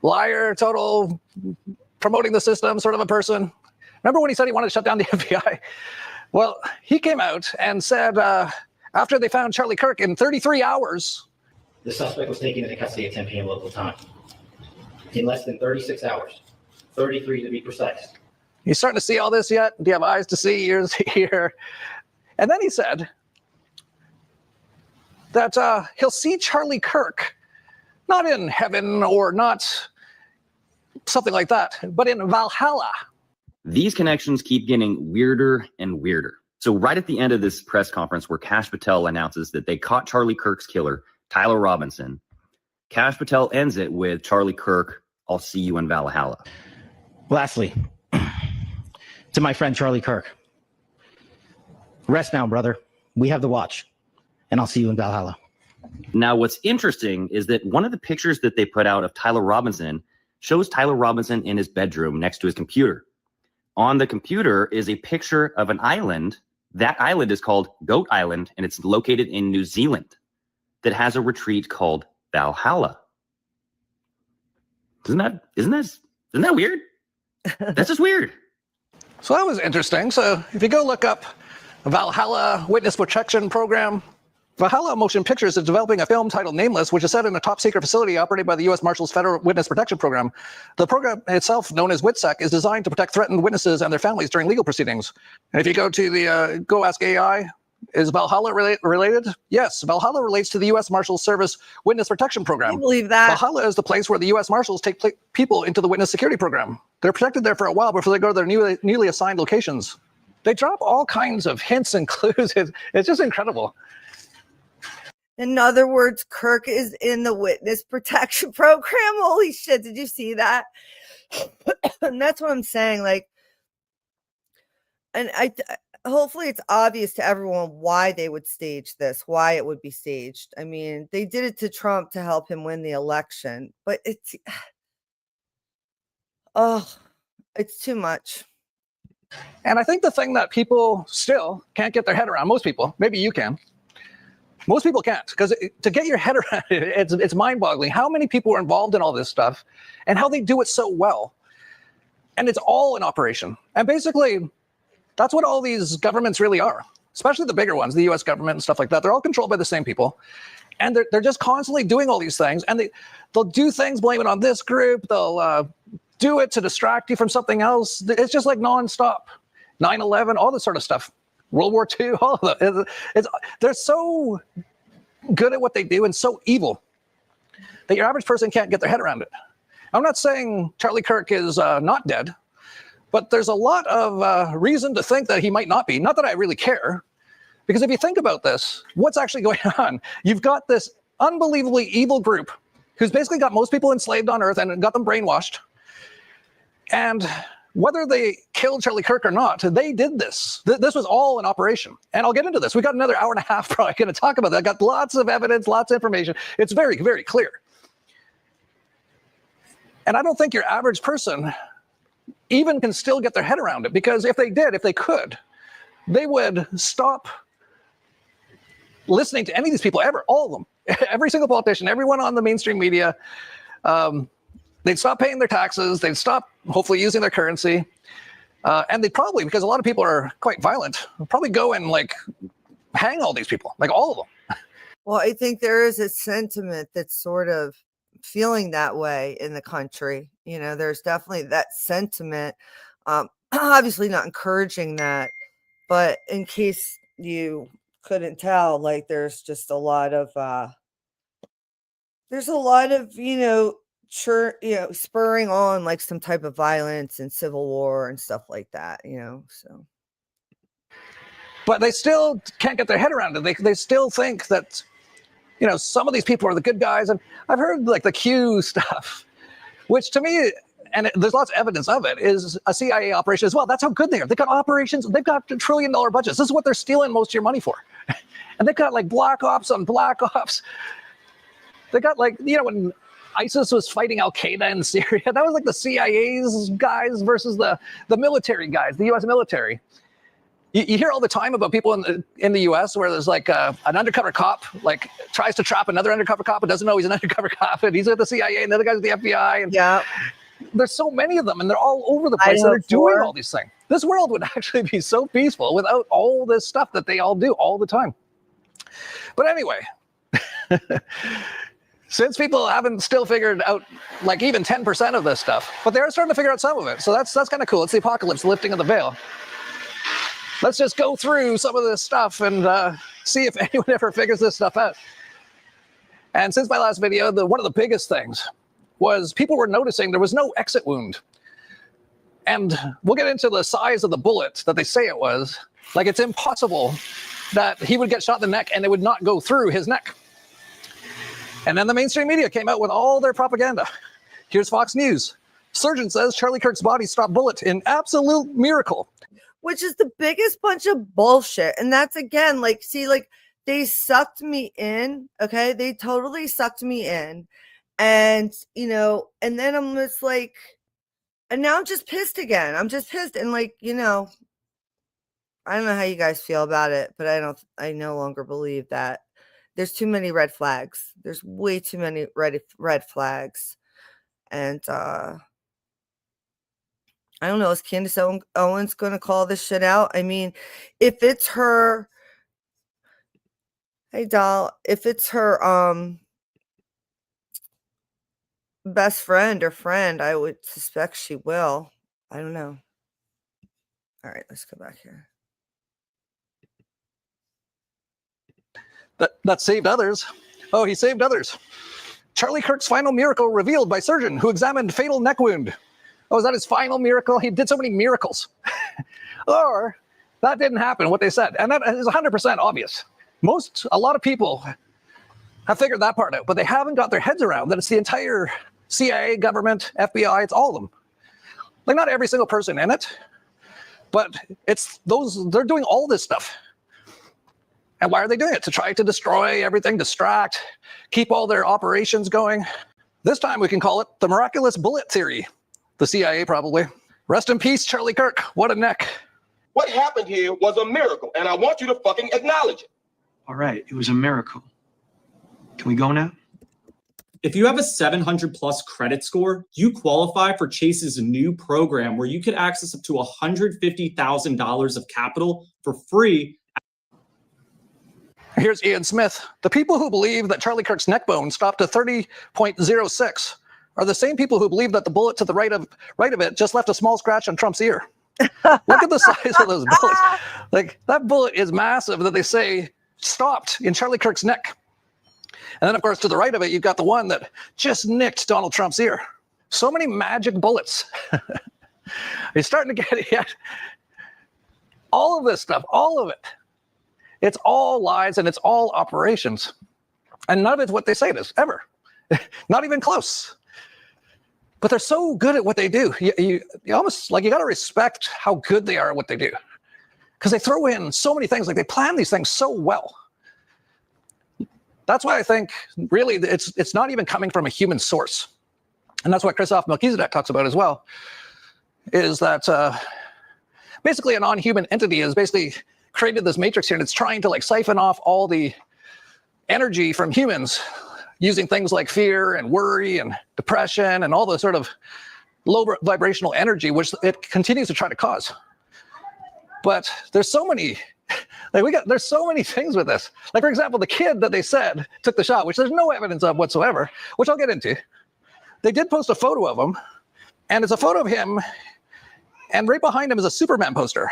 liar, total promoting the system sort of a person. Remember when he said he wanted to shut down the FBI? Well, he came out and said after they found Charlie Kirk in 33 hours. The suspect was taken into custody at 10 p.m. local time. In less than 36 hours. 33 to be precise. You starting to see all this yet? Do you have eyes to see, ears to hear? And then he said that he'll see Charlie Kirk, not in heaven or not something like that, but in Valhalla. These connections keep getting weirder and weirder. So right at the end of this press conference where Kash Patel announces that they caught Charlie Kirk's killer, Tyler Robinson, Kash Patel ends it with Charlie Kirk, I'll see you in Valhalla. Lastly, to my friend Charlie Kirk, rest now, brother. We have the watch, and I'll see you in Valhalla. Now, what's interesting is that one of the pictures that they put out of Tyler Robinson shows Tyler Robinson in his bedroom next to his computer. On the computer is a picture of an island. That island is called Goat Island, and it's located in New Zealand that has a retreat called Valhalla. Isn't that weird? That's just weird. So that was interesting. So if you go look up Valhalla Witness Protection Program, Valhalla Motion Pictures is developing a film titled Nameless, which is set in a top-secret facility operated by the U.S. Marshals Federal Witness Protection Program. The program itself, known as WITSEC, is designed to protect threatened witnesses and their families during legal proceedings. And if you go to the Go Ask AI, is Valhalla related? Yes, Valhalla relates to the U.S. Marshals Service Witness Protection Program. I believe that. Valhalla is the place where the U.S. Marshals take people into the witness security program. They're protected there for a while before they go to their newly assigned locations. They drop all kinds of hints and clues. It's just incredible. In other words, Kirk is in the witness protection program. Holy shit. Did you see that? And that's what I'm saying. Like, and hopefully it's obvious to everyone why they would stage this, why it would be staged. I mean, they did it to Trump to help him win the election, but it's oh, it's too much. And I think the thing that people still can't get their head around, most people, maybe you can, most people can't, because to get your head around it, it's mind-boggling how many people are involved in all this stuff and how they do it so well. And it's all an operation. And basically, that's what all these governments really are, especially the bigger ones, the US government and stuff like that. They're all controlled by the same people. And they're just constantly doing all these things. And they'll do things, blame it on this group. They'll do it to distract you from something else. It's just like nonstop. 9/11, all this sort of stuff. World War II, all of them. They're so good at what they do and so evil that your average person can't get their head around it. I'm not saying Charlie Kirk is not dead, but there's a lot of reason to think that he might not be. Not that I really care, because if you think about this, what's actually going on? You've got this unbelievably evil group who's basically got most people enslaved on Earth and got them brainwashed. And whether they killed Charlie Kirk or not, they did this. This was all an operation. And I'll get into this. We got another hour and a half probably going to talk about that. I got lots of evidence, lots of information. It's very, very clear. And I don't think your average person even can still get their head around it, because if they did, if they could, they would stop listening to any of these people ever, all of them, every single politician, everyone on the mainstream media. They'd stop paying their taxes. They'd stop, hopefully, using their currency. And they'd probably, because a lot of people are quite violent, probably go and like hang all these people, like all of them. Well, I think there is a sentiment that's sort of feeling that way in the country. You know, there's definitely that sentiment. Obviously not encouraging that, but in case you couldn't tell, like there's just a lot of spurring on like some type of violence and civil war and stuff like that, so. But they still can't get their head around it. They still think that, some of these people are the good guys. And I've heard like the Q stuff, which to me, and there's lots of evidence of it, is a CIA operation as well. That's how good they are. They've got operations. They've got $1 trillion budgets. This is what they're stealing most of your money for. And they've got like black ops on black ops. They got like, when ISIS was fighting Al-Qaeda in Syria, that was like the CIA's guys versus the military guys, the U.S. military. You hear all the time about people in the U.S. where there's like an undercover cop like tries to trap another undercover cop but doesn't know he's an undercover cop, and he's with the CIA and the other guy's with the FBI. And yeah, there's so many of them, and they're all over the place. They're doing all these things. This world would actually be so peaceful without all this stuff that they all do all the time. But anyway, since people haven't still figured out like even 10% of this stuff, but they are starting to figure out some of it. So that's kind of cool. It's the apocalypse, the lifting of the veil. Let's just go through some of this stuff and see if anyone ever figures this stuff out. And since my last video, one of the biggest things was people were noticing there was no exit wound. And we'll get into the size of the bullet that they say it was. Like, it's impossible that he would get shot in the neck and it would not go through his neck. And then the mainstream media came out with all their propaganda. Here's Fox News. Surgeon says Charlie Kirk's body stopped bullet in absolute miracle. Which is the biggest bunch of bullshit. And that's again, like, see, like they sucked me in. Okay. They totally sucked me in. And, and then I'm just like, and now I'm just pissed again. I'm just pissed. And like, I don't know how you guys feel about it, but I no longer believe that there's too many red flags. There's way too many red flags. And, I don't know. Is Candace Owens going to call this shit out? I mean, if it's her, hey doll, if it's her best friend or friend, I would suspect she will. I don't know. All right, let's go back here. That saved others. Oh, he saved others. Charlie Kirk's final miracle revealed by surgeon who examined fatal neck wound. Oh, is that his final miracle? He did so many miracles. Or that didn't happen, what they said. And that is 100% obvious. A lot of people have figured that part out, but they haven't got their heads around that it's the entire CIA, government, FBI, it's all of them. Like, not every single person in it, But they're doing all this stuff. And why are they doing it? To try to destroy everything, distract, keep all their operations going. This time we can call it the miraculous bullet theory. The CIA probably. Rest in peace, Charlie Kirk. What a neck. What happened here was a miracle, and I want you to fucking acknowledge it. All right, it was a miracle. Can we go now? If you have a 700 plus credit score, you qualify for Chase's new program where you could access up to $150,000 of capital for free. Here's Ian Smith. The people who believe that Charlie Kirk's neck bone stopped at 30.06 are the same people who believe that the bullet to the right of it just left a small scratch on Trump's ear. Look at the size of those bullets. Like, that bullet is massive that they say stopped in Charlie Kirk's neck. And then, of course, to the right of it, you've got the one that just nicked Donald Trump's ear. So many magic bullets. You're starting to get it. All of this stuff, all of it. It's all lies and it's all operations. And none of it's what they say it is, ever. Not even close. But they're so good at what they do. You almost, like, you got to respect how good they are at what they do. Because they throw in so many things. Like, they plan these things so well. That's why I think, really, it's not even coming from a human source. And that's what Christoph Melchizedek talks about as well, is that basically a non-human entity has basically created this matrix here, and it's trying to, like, siphon off all the energy from humans using things like fear and worry and depression and all the sort of low vibrational energy, which it continues to try to cause. But there's so many, there's so many things with this. Like, for example, the kid that they said took the shot, which there's no evidence of whatsoever, which I'll get into. They did post a photo of him, and it's a photo of him, and right behind him is a Superman poster.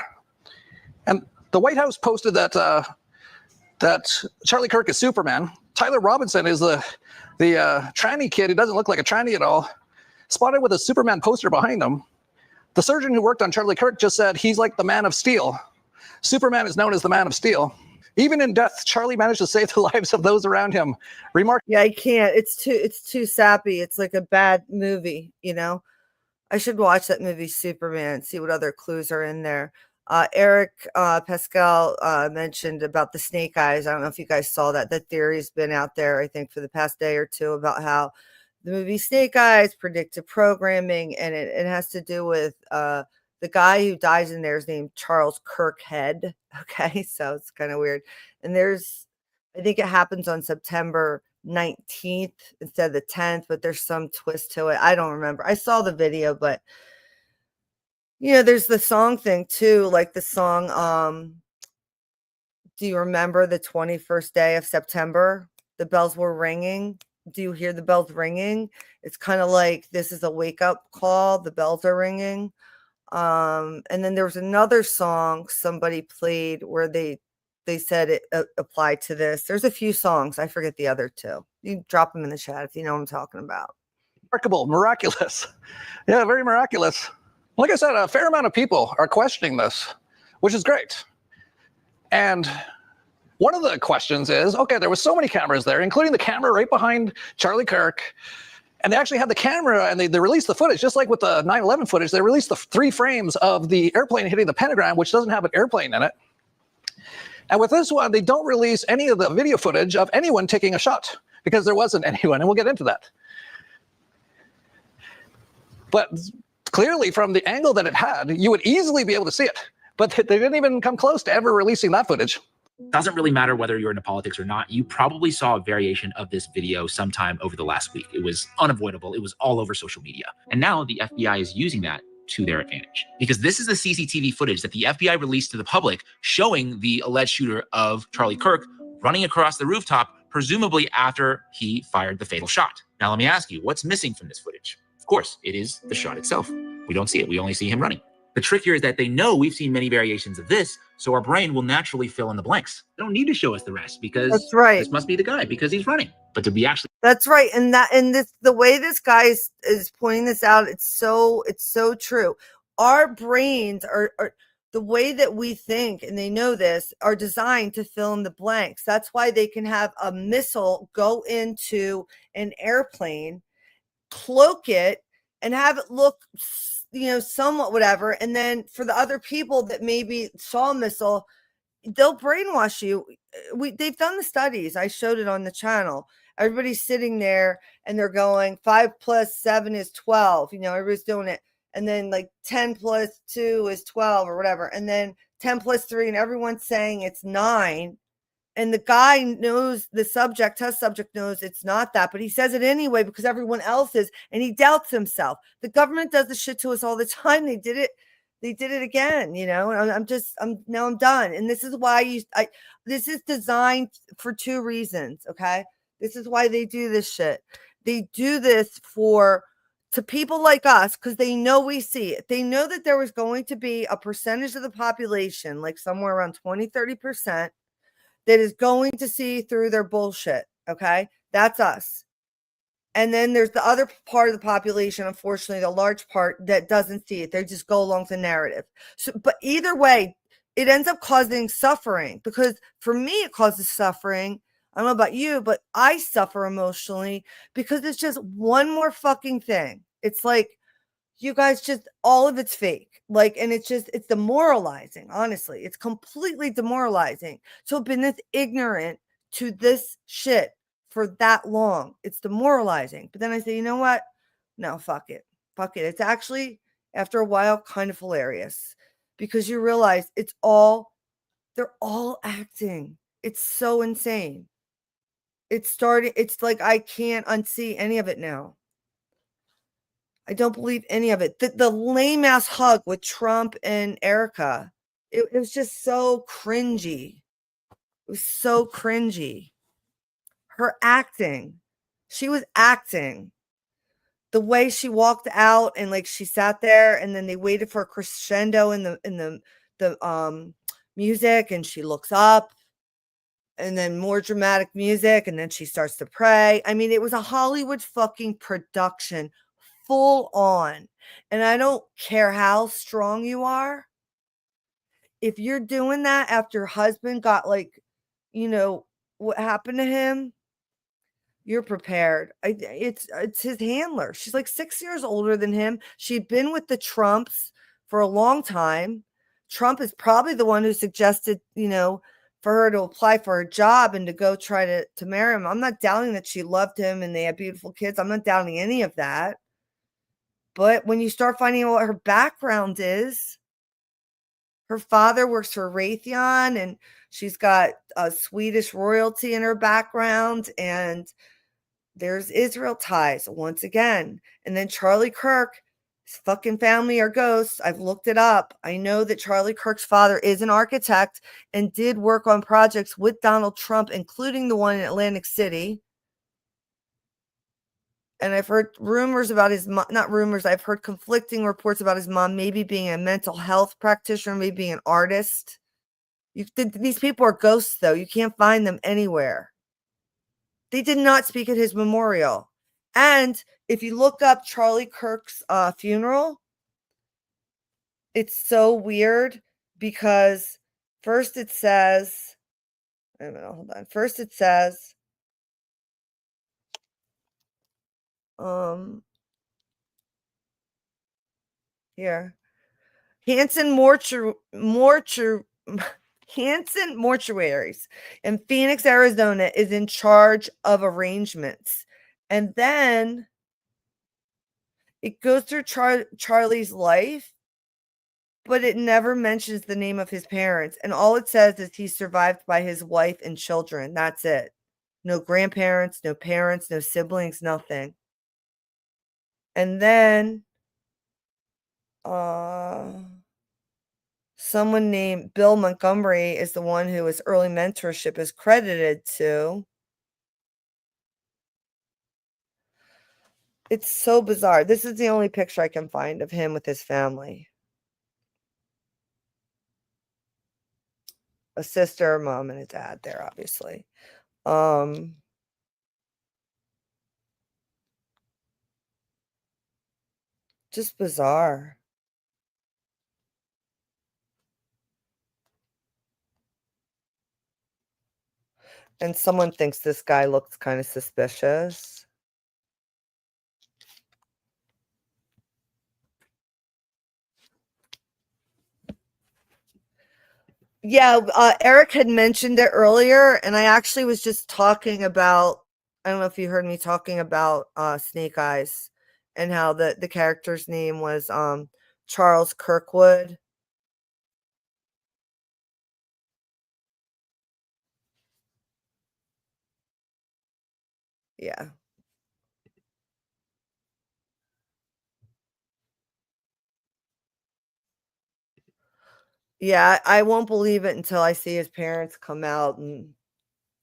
And the White House posted that that Charlie Kirk is Superman. Tyler Robinson is the tranny kid who doesn't look like a tranny at all, spotted with a Superman poster behind him. The surgeon who worked on Charlie Kirk just said he's like the Man of Steel. Superman is known as the Man of Steel. Even in death, Charlie managed to save the lives of those around him. Yeah, I can't. It's too sappy. It's like a bad movie, you know? I should watch that movie Superman and see what other clues are in there. Eric Pascal mentioned about the snake eyes. I don't know if you guys saw that. That theory's been out there, I think, for the past day or two about how the movie Snake Eyes predicted programming, and it has to do with the guy who dies in there is named Charles Kirkhead. Okay, so it's kind of weird. And I think it happens on September 19th instead of the 10th, but there's some twist to it. I don't remember. I saw the video, but you know, there's the song thing too, like the song, do you remember the 21st day of September? The bells were ringing. Do you hear the bells ringing? It's kind of like this is a wake-up call. The bells are ringing. And then there was another song somebody played where they said it applied to this. There's a few songs. I forget the other two. You can drop them in the chat if you know what I'm talking about. Remarkable, miraculous. Yeah, very miraculous. Like I said, a fair amount of people are questioning this, which is great. And one of the questions is, okay, there was so many cameras there, including the camera right behind Charlie Kirk. And they actually had the camera, and they released the footage, just like with the 9/11 footage. They released the 3 frames of the airplane hitting the Pentagon, which doesn't have an airplane in it. And with this one, they don't release any of the video footage of anyone taking a shot, because there wasn't anyone, and we'll get into that. But clearly, from the angle that it had, you would easily be able to see it. But they didn't even come close to ever releasing that footage. Doesn't really matter whether you're into politics or not. You probably saw a variation of this video sometime over the last week. It was unavoidable. It was all over social media. And now the FBI is using that to their advantage, because this is the CCTV footage that the FBI released to the public showing the alleged shooter of Charlie Kirk running across the rooftop, presumably after he fired the fatal shot. Now, let me ask you, what's missing from this footage? Of course, it is the shot itself. We don't see it. We only see him running. The trick here is that they know we've seen many variations of this, so our brain will naturally fill in the blanks. They don't need to show us the rest, because that's right. This must be the guy because he's running. But to be actually that's right, and the way this guy is pointing this out, it's so true. Our brains are the way that we think, and they know this, are designed to fill in the blanks. That's why they can have a missile go into an airplane, cloak it, and have it look somewhat whatever. And then for the other people that maybe saw a missile, they'll brainwash you. They've done the studies. I showed it on the channel. Everybody's sitting there and they're going 5 plus 7 is 12. Everybody's doing it. And then like 10 plus 2 is 12 or whatever. And then 10 plus 3 and everyone's saying it's 9. And the guy knows, the test subject knows it's not that, but he says it anyway because everyone else is, and he doubts himself. The government does this shit to us all the time. They did it again, and I'm done. And this is why this is designed for 2 reasons. Okay. This is why they do this shit. They do this to people like us, because they know we see it. They know that there was going to be a percentage of the population, like somewhere around 20-30%, that is going to see through their bullshit. Okay. That's us. And then there's the other part of the population, unfortunately, the large part that doesn't see it. They just go along with the narrative. So, but either way, it ends up causing suffering, because for me, it causes suffering. I don't know about you, but I suffer emotionally because it's just one more fucking thing. It's like, you guys, just all of it's fake. And it's demoralizing. Honestly, it's completely demoralizing to have been this ignorant to this shit for that long. It's demoralizing. But then I say, you know what? No, fuck it. Fuck it. It's actually, after a while, kind of hilarious, because you realize they're all acting. It's so insane. It's like I can't unsee any of it now. I don't believe any of it. The lame ass hug with Trump and Erica, it was just so cringy. It was so cringy. Her acting, she was acting. The way she walked out and she sat there, and then they waited for a crescendo in the music, and she looks up, and then more dramatic music, and then she starts to pray. I mean, it was a Hollywood fucking production, full on. And I don't care how strong you are. If you're doing that after your husband got what happened to him, you're prepared. It's his handler. She's like 6 years older than him. She'd been with the Trumps for a long time. Trump is probably the one who suggested, for her to apply for a job and to go try to marry him. I'm not doubting that she loved him and they had beautiful kids. I'm not doubting any of that. But when you start finding out what her background is, her father works for Raytheon, and she's got a Swedish royalty in her background, and there's Israel ties once again. And then Charlie Kirk, his fucking family are ghosts. I've looked it up. I know that Charlie Kirk's father is an architect and did work on projects with Donald Trump, including the one in Atlantic City. And I've heard rumors about his mom, not rumors, I've heard conflicting reports about his mom maybe being a mental health practitioner, maybe being an artist. These people are ghosts, though. You can't find them anywhere. They did not speak at his memorial. And if you look up Charlie Kirk's funeral, it's so weird, because first it says, wait a minute, hold on. First it says, here, Hanson Mortuaries in Phoenix, Arizona is in charge of arrangements. And then it goes through Charlie's life, but it never mentions the name of his parents. And all it says is he's survived by his wife and children. That's it. No grandparents, no parents, no siblings, nothing. And then someone named Bill Montgomery is the one who his early mentorship is credited to. It's so bizarre. This is the only picture I can find of him with his family. A sister, mom, and a dad there, obviously. Just bizarre. And someone thinks this guy looks kind of suspicious. Yeah, Eric had mentioned it earlier, and I actually was just talking about, I don't know if you heard me talking about Snake Eyes and how the character's name was Charles Kirkwood. Yeah. Yeah, I won't believe it until I see his parents come out, and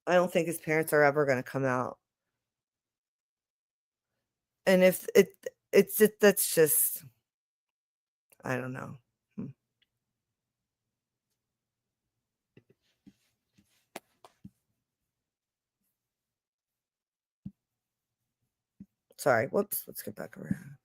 I don't think his parents are ever gonna come out. And if that's just, I don't know. Sorry, whoops, let's get back over here.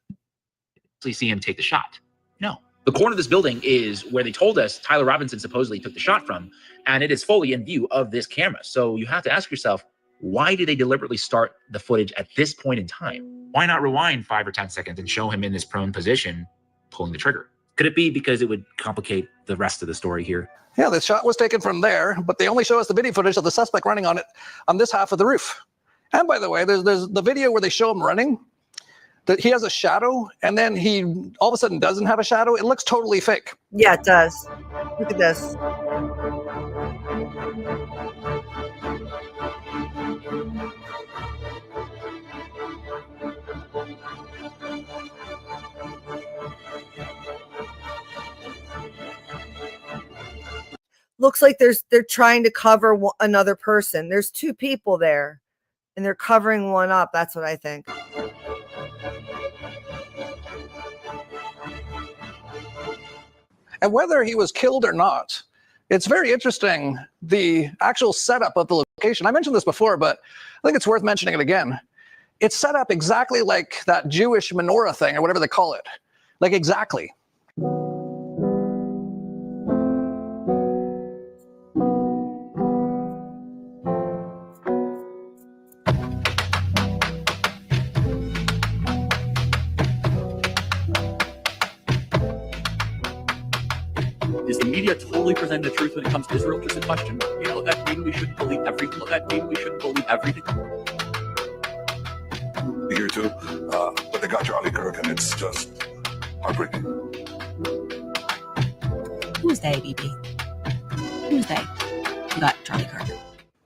See him take the shot. No. The corner of this building is where they told us Tyler Robinson supposedly took the shot from, and it is fully in view of this camera. So you have to ask yourself, why did they deliberately start the footage at this point in time? Why not rewind 5 or 10 seconds and show him in this prone position pulling the trigger? Could it be because it would complicate the rest of the story here? Yeah, the shot was taken from there, but they only show us the video footage of the suspect running on this half of the roof. And by the way, there's the video where they show him running, that he has a shadow, and then he all of a sudden doesn't have a shadow. It looks totally fake. Yeah, it does. Look at this. Looks like they're trying to cover another person. There's two people there, and they're covering one up. That's what I think. And whether he was killed or not, it's very interesting, the actual setup of the location. I mentioned this before, but I think it's worth mentioning it again. It's set up exactly like that Jewish menorah thing, or whatever they call it. Like, exactly. Is the media totally presenting the truth when it comes to Israel? Just a question. You know, that mean we shouldn't believe everything. That mean we shouldn't believe everything. Here too, but they got Charlie Kirk, and it's just heartbreaking. Who's they, BB? Who's they? You got Charlie Kirk.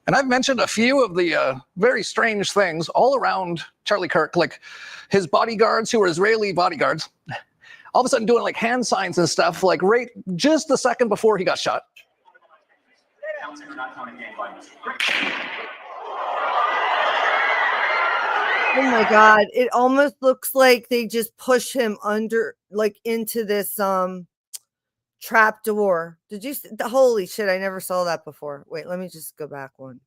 And I've mentioned a few of the very strange things all around Charlie Kirk, like his bodyguards, who were Israeli bodyguards, all of a sudden doing like hand signs and stuff, like right just the second before he got shot. Oh my God. It almost looks like they just push him under, like into this trap door. Did you see? Holy shit, I never saw that before. Wait, let me just go back one.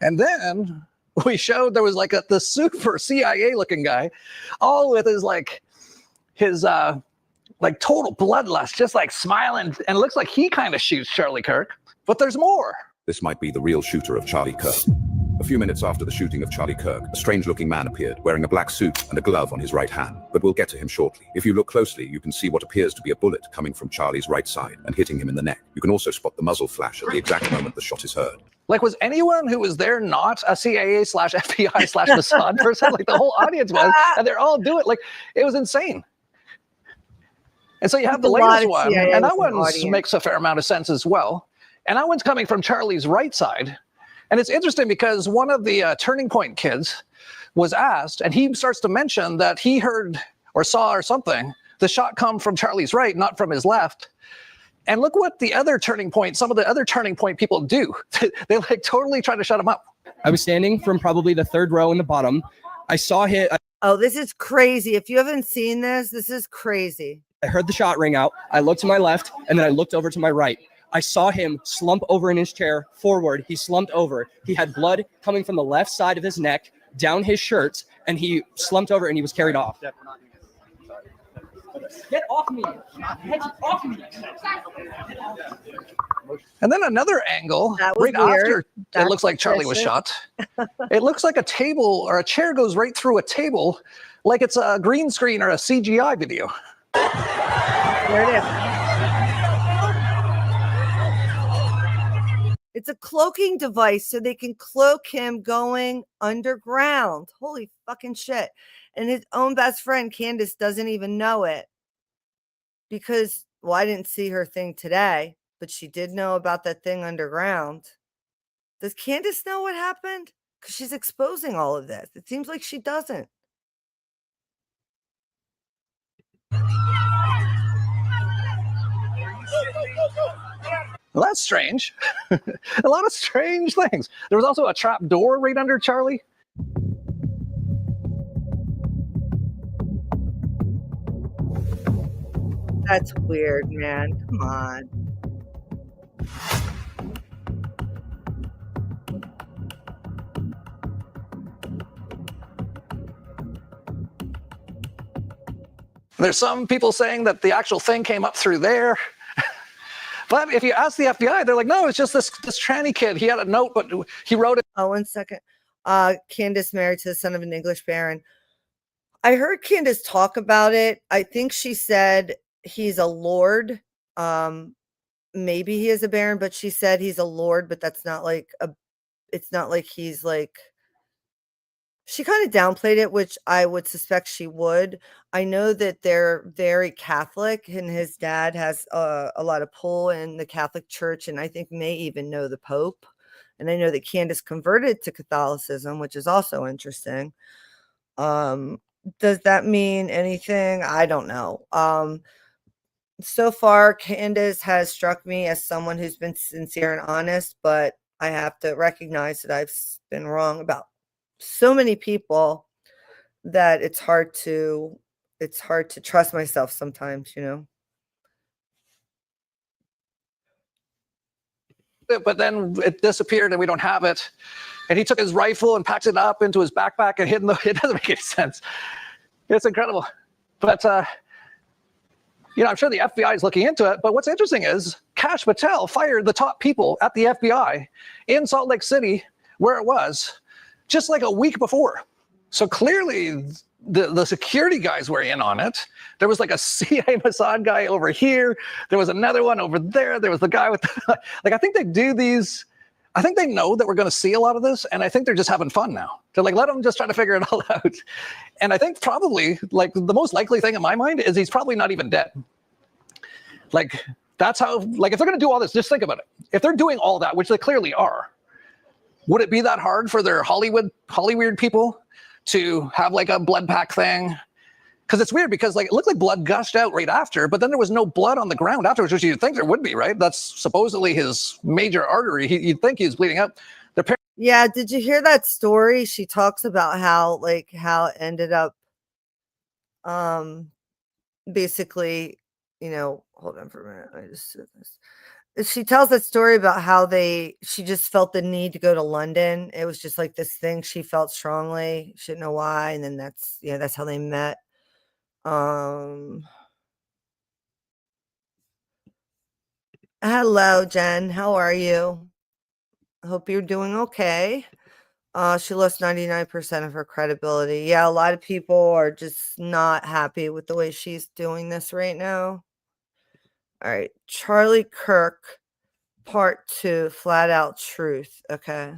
And then we showed there was like the super CIA looking guy, all with his like total bloodlust, just like smiling, and it looks like he kind of shoots Charlie Kirk. But there's more. This might be the real shooter of Charlie Kirk. A few minutes after the shooting of Charlie Kirk, a strange-looking man appeared, wearing a black suit and a glove on his right hand. But we'll get to him shortly. If you look closely, you can see what appears to be a bullet coming from Charlie's right side and hitting him in the neck. You can also spot the muzzle flash at the exact moment the shot is heard. Like, was anyone who was there not a CIA/FBI/Mossad person? Like, the whole audience was, and they're all doing it. Like, it was insane. And so you have the latest one, and that one makes a fair amount of sense as well. And that one's coming from Charlie's right side. And it's interesting because one of the Turning Point kids was asked, and he starts to mention that he heard or saw or something, the shot come from Charlie's right, not from his left. And look what the other Turning Point, some of the other Turning Point people do. They like totally try to shut him up. I was standing from probably the third row in the bottom. I saw hit. Oh, this is crazy. If you haven't seen this, this is crazy. I heard the shot ring out. I looked to my left, and then I looked over to my right. I saw him slump over in his chair forward. He slumped over. He had blood coming from the left side of his neck, down his shirt, and he slumped over and he was carried off. Get off me! Get off me! And then another angle That was right weird. after it That's looks like Charlie was suspicious. shot. It looks like a table or a chair goes right through a table, like it's a green screen or a CGI video. There it is. It's a cloaking device so they can cloak him going underground. Holy fucking shit. And his own best friend, Candace, doesn't even know it because, well, I didn't see her thing today, but she did know about that thing underground. Does Candace know what happened? Because she's exposing all of this. It seems like she doesn't. Well, that's strange. A lot of strange things. There was also a trap door right under Charlie. That's weird, man. Come on. There's some people saying that the actual thing came up through there. But if you ask the FBI, they're like, no, it's just this tranny kid. He had a note, but he wrote it. Oh, 1 second. Candace married to the son of an English baron. I heard Candace talk about it. I think she said he's a lord. Maybe he is a baron, but she said he's a lord, but that's not like it's not like he's like, she kind of downplayed it, which I would suspect she would. I know that they're very Catholic, and his dad has a lot of pull in the Catholic Church, and I think may even know the Pope. And I know that Candace converted to Catholicism, which is also interesting. Does that mean anything? I don't know. So far, Candace has struck me as someone who's been sincere and honest, but I have to recognize that I've been wrong about so many people that it's hard to trust myself sometimes, you know. But then it disappeared and we don't have it. And he took his rifle and packed it up into his backpack and hid in the, it doesn't make any sense. It's incredible. But, you know, I'm sure the FBI is looking into it. But what's interesting is Kash Patel fired the top people at the FBI in Salt Lake City, where it was, just like a week before. So clearly the security guys were in on it. There was like a CIA Mossad guy over here. There was another one over there. There was the guy with the, like, I think they do these. I think they know that we're going to see a lot of this. And I think they're just having fun now. They're like, let them just try to figure it all out. And I think probably like the most likely thing in my mind is he's probably not even dead. Like that's how, like if they're going to do all this, just think about it. If they're doing all that, which they clearly are, would it be that hard for their Hollywood people to have like a blood pack thing? Because it's weird because like it looked like blood gushed out right after, but then there was no blood on the ground afterwards, which you'd think there would be, right? That's supposedly his major artery. You'd think he was bleeding out. Yeah, did you hear that story? She talks about how it ended up basically, you know, hold on for a minute. I just said this. She tells that story about how she just felt the need to go to London. It was just like this thing she felt strongly. She didn't know why. And then that's how they met. Hello, Jen. How are you? I hope you're doing okay. She lost 99% of her credibility. Yeah, a lot of people are just not happy with the way she's doing this right now. All right, Charlie Kirk. Part 2, flat out truth. Okay.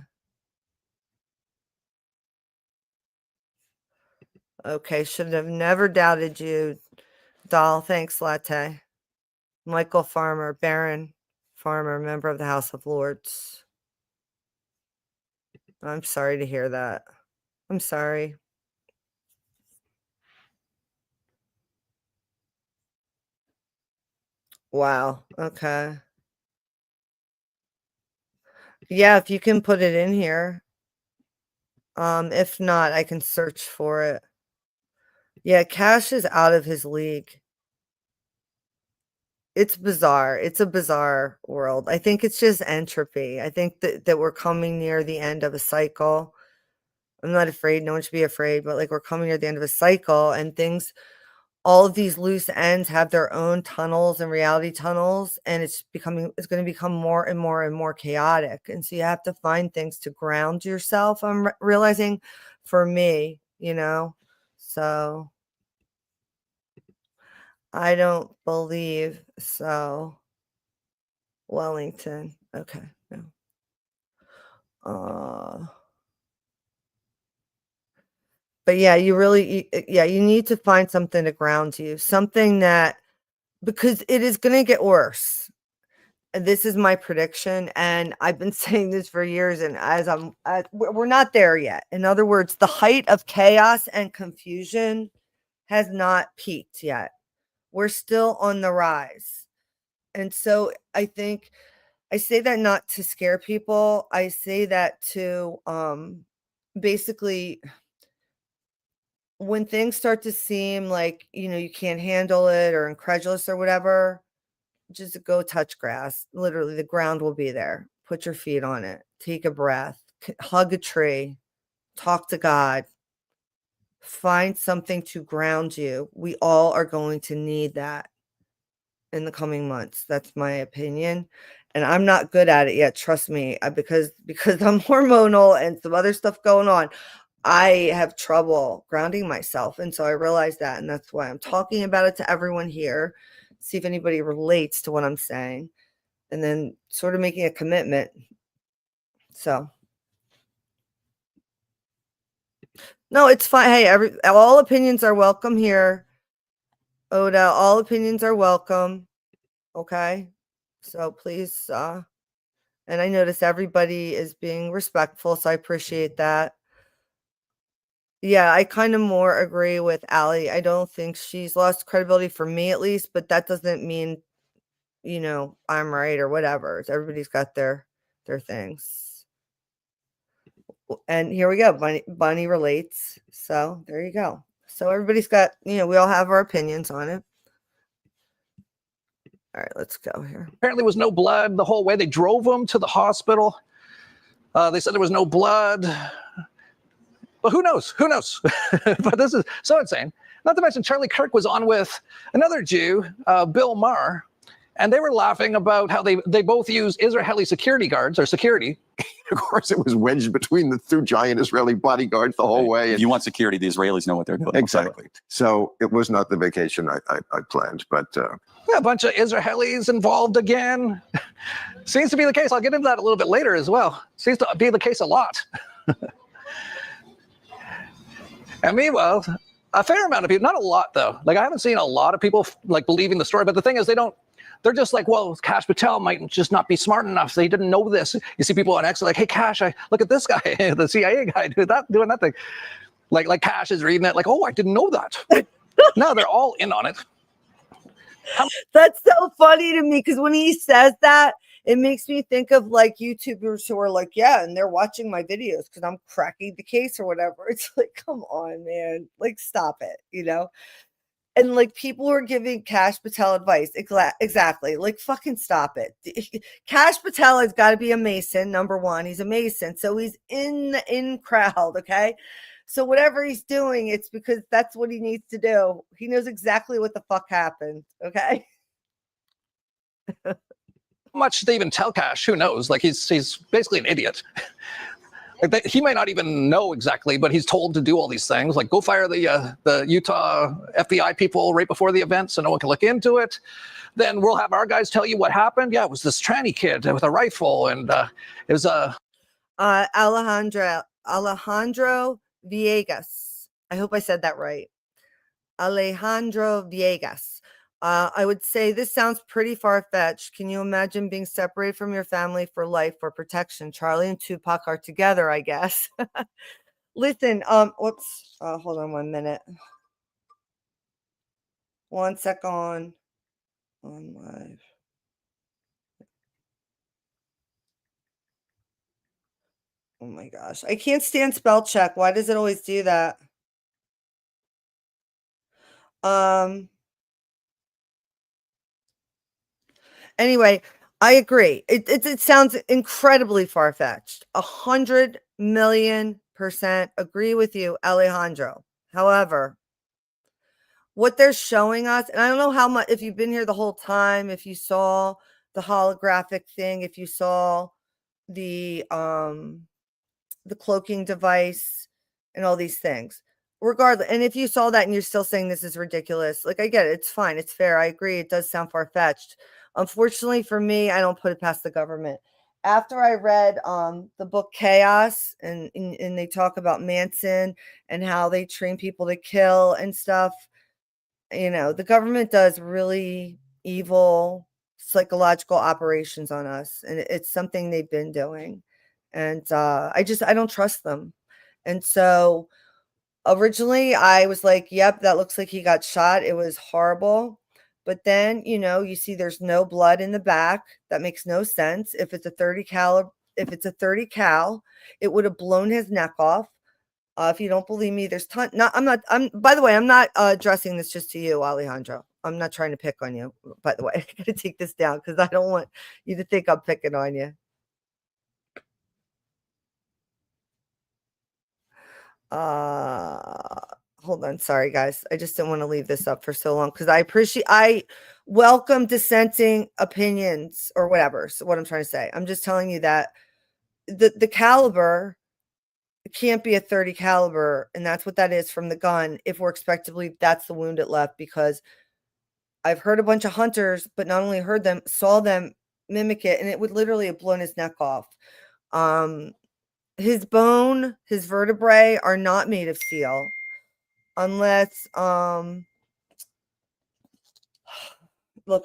Okay, should have never doubted you, doll. Thanks, latte. Michael Farmer, Baron Farmer, member of the House of Lords. I'm sorry to hear that. I'm sorry. Wow. Okay. Yeah, if you can put it in here. If not, I can search for it. Yeah, Cash is out of his league. It's bizarre. It's a bizarre world. I think it's just entropy. I think that we're coming near the end of a cycle. I'm not afraid. No one should be afraid, but like we're coming near the end of a cycle and things all of these loose ends have their own tunnels and reality tunnels, and it's going to become more and more and more chaotic. And so you have to find things to ground yourself. I'm realizing for me, so I don't believe so. Wellington. Okay. No. But yeah, you need to find something to ground you, something that, because it is going to get worse. And this is my prediction. And I've been saying this for years. And we're not there yet. In other words, the height of chaos and confusion has not peaked yet. We're still on the rise. And so I think I say that not to scare people. I say that to basically, when things start to seem like, you can't handle it or incredulous or whatever, just go touch grass. Literally, the ground will be there. Put your feet on it. Take a breath. Hug a tree. Talk to God. Find something to ground you. We all are going to need that in the coming months. That's my opinion. And I'm not good at it yet, trust me, because I'm hormonal and some other stuff going on. I have trouble grounding myself. And so I realized that, and that's why I'm talking about it to everyone here. See if anybody relates to what I'm saying, and then sort of making a commitment. So no, it's fine. Hey, all opinions are welcome here. Oda, all opinions are welcome. Okay. So please, and I notice everybody is being respectful, so I appreciate that. Yeah, I kind of more agree with Allie. I don't think she's lost credibility, for me at least, but that doesn't mean, I'm right or whatever. Everybody's got their things. And here we go. Bunny relates. So there you go. So everybody's got, we all have our opinions on it. All right, let's go here. Apparently was no blood the whole way. They drove him to the hospital. They said there was no blood. But who knows? Who knows? But this is so insane. Not to mention Charlie Kirk was on with another Jew, Bill Maher, and they were laughing about how they both use Israeli security guards or security. Of course, it was wedged between the two giant Israeli bodyguards the whole way. If you want security, the Israelis know what they're doing. Exactly. So it was not the vacation I planned, but... Yeah, a bunch of Israelis involved again. Seems to be the case. I'll get into that a little bit later as well. Seems to be the case a lot. And meanwhile, a fair amount of people, not a lot though. Like I haven't seen a lot of people like believing the story, but the thing is they're just like, well, Kash Patel might just not be smart enough. So he didn't know this. You see people on X like, hey, Kash, look at this guy, the CIA guy doing that thing. Like Kash is reading it like, oh, I didn't know that. No, they're all in on it. That's so funny to me, because when he says that, it makes me think of like YouTubers who are like, yeah, and they're watching my videos because I'm cracking the case or whatever. It's like, come on, man. Like, stop it, And like people who are giving Kash Patel advice. Exactly. Like, fucking stop it. Kash Patel has got to be a Mason. Number one, he's a Mason. So he's in the in crowd. Okay. So whatever he's doing, it's because that's what he needs to do. He knows exactly what the fuck happened. Okay. How much they even tell Kash? Who knows? Like he's basically an idiot. Like he might not even know exactly, but he's told to do all these things. Like go fire the Utah FBI people right before the event, so no one can look into it. Then we'll have our guys tell you what happened. Yeah, it was this tranny kid with a rifle, and it was Alejandro Villegas. I hope I said that right. Alejandro Villegas. I would say this sounds pretty far-fetched. Can you imagine being separated from your family for life for protection? Charlie and Tupac are together, I guess. Listen, whoops. Hold on 1 minute. 1 second. On live. Oh my gosh. I can't stand spell check. Why does it always do that? Anyway, I agree. It sounds incredibly far-fetched. 100,000,000% agree with you, Alejandro. However, what they're showing us, and I don't know how much, if you've been here the whole time, if you saw the holographic thing, if you saw the cloaking device and all these things, regardless, and if you saw that and you're still saying this is ridiculous, like, I get it, it's fine, it's fair, I agree, it does sound far-fetched. Unfortunately for me, I don't put it past the government. After I read the book Chaos, and they talk about Manson and how they train people to kill and stuff, you know, the government does really evil psychological operations on us, and it's something they've been doing. And I don't trust them. And so originally I was like, yep, that looks like he got shot. It was horrible. But then, you know, you see there's no blood in the back. That makes no sense. If it's a 30 cal, it would have blown his neck off. If you don't believe me, there's by the way, I'm not addressing this just to you, Alejandro. I'm not trying to pick on you, by the way. I gotta take this down because I don't want you to think I'm picking on you. Hold on. Sorry, guys. I just didn't want to leave this up for so long because I welcome dissenting opinions or whatever. So what I'm trying to say, I'm just telling you that the caliber, it can't be a 30 caliber, and that's what that is from the gun, if we're expected to believe that's the wound it left, because I've heard a bunch of hunters, but not only heard them, saw them mimic it, and it would literally have blown his neck off. His bone, his vertebrae are not made of steel, unless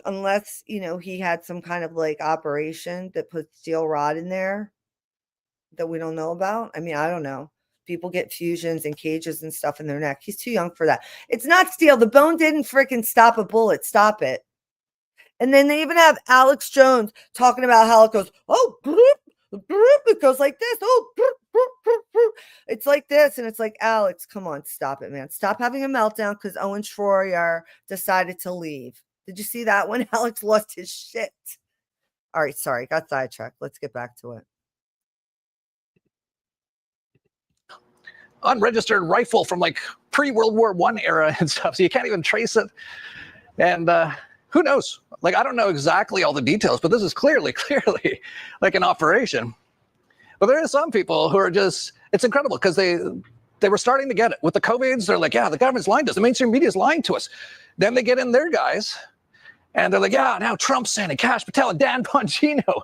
unless, you know, he had some kind of like operation that put steel rod in there that we don't know about. I mean, I don't know. People get fusions and cages and stuff in their neck. He's too young for that. It's not steel. The bone didn't freaking stop a bullet. Stop it. And then they even have Alex Jones talking about how it goes, oh, it goes like this. Oh, it's like this. And it's like, Alex, come on, stop it, man. Stop having a meltdown because Owen Schroyer decided to leave. Did you see that when Alex lost his shit? All right, sorry, got sidetracked. Let's get back to it. Unregistered rifle from like pre-World War I era and stuff, so you can't even trace it. And who knows? Like, I don't know exactly all the details, but this is clearly like an operation. But there are some people who are just, it's incredible because they were starting to get it. With the COVIDs, they're like, yeah, the government's lying to us. The mainstream media is lying to us. Then they get in their guys, and they're like, yeah, now Trump's saying, and Kash Patel and Dan Bongino.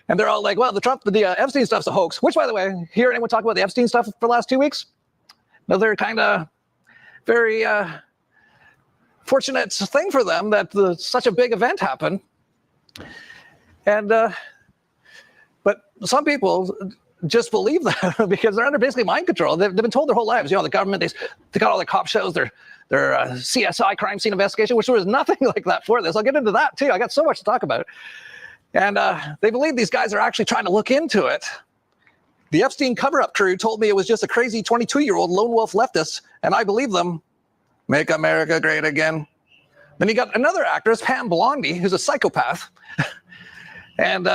And they're all like, well, the Epstein stuff's a hoax. Which, by the way, hear anyone talk about the Epstein stuff for the last 2 weeks? Another kind of very fortunate thing for them that such a big event happened. And but some people just believe that because they're under basically mind control. They've been told their whole lives, you know, the government, they got all their cop shows, their CSI crime scene investigation, which there was nothing like that for this. I'll get into that too. I got so much to talk about. And they believe these guys are actually trying to look into it. The Epstein cover-up crew told me it was just a crazy 22-year-old lone wolf leftist, and I believe them. Make America great again. Then you got another actress, Pam Blondy, who's a psychopath. And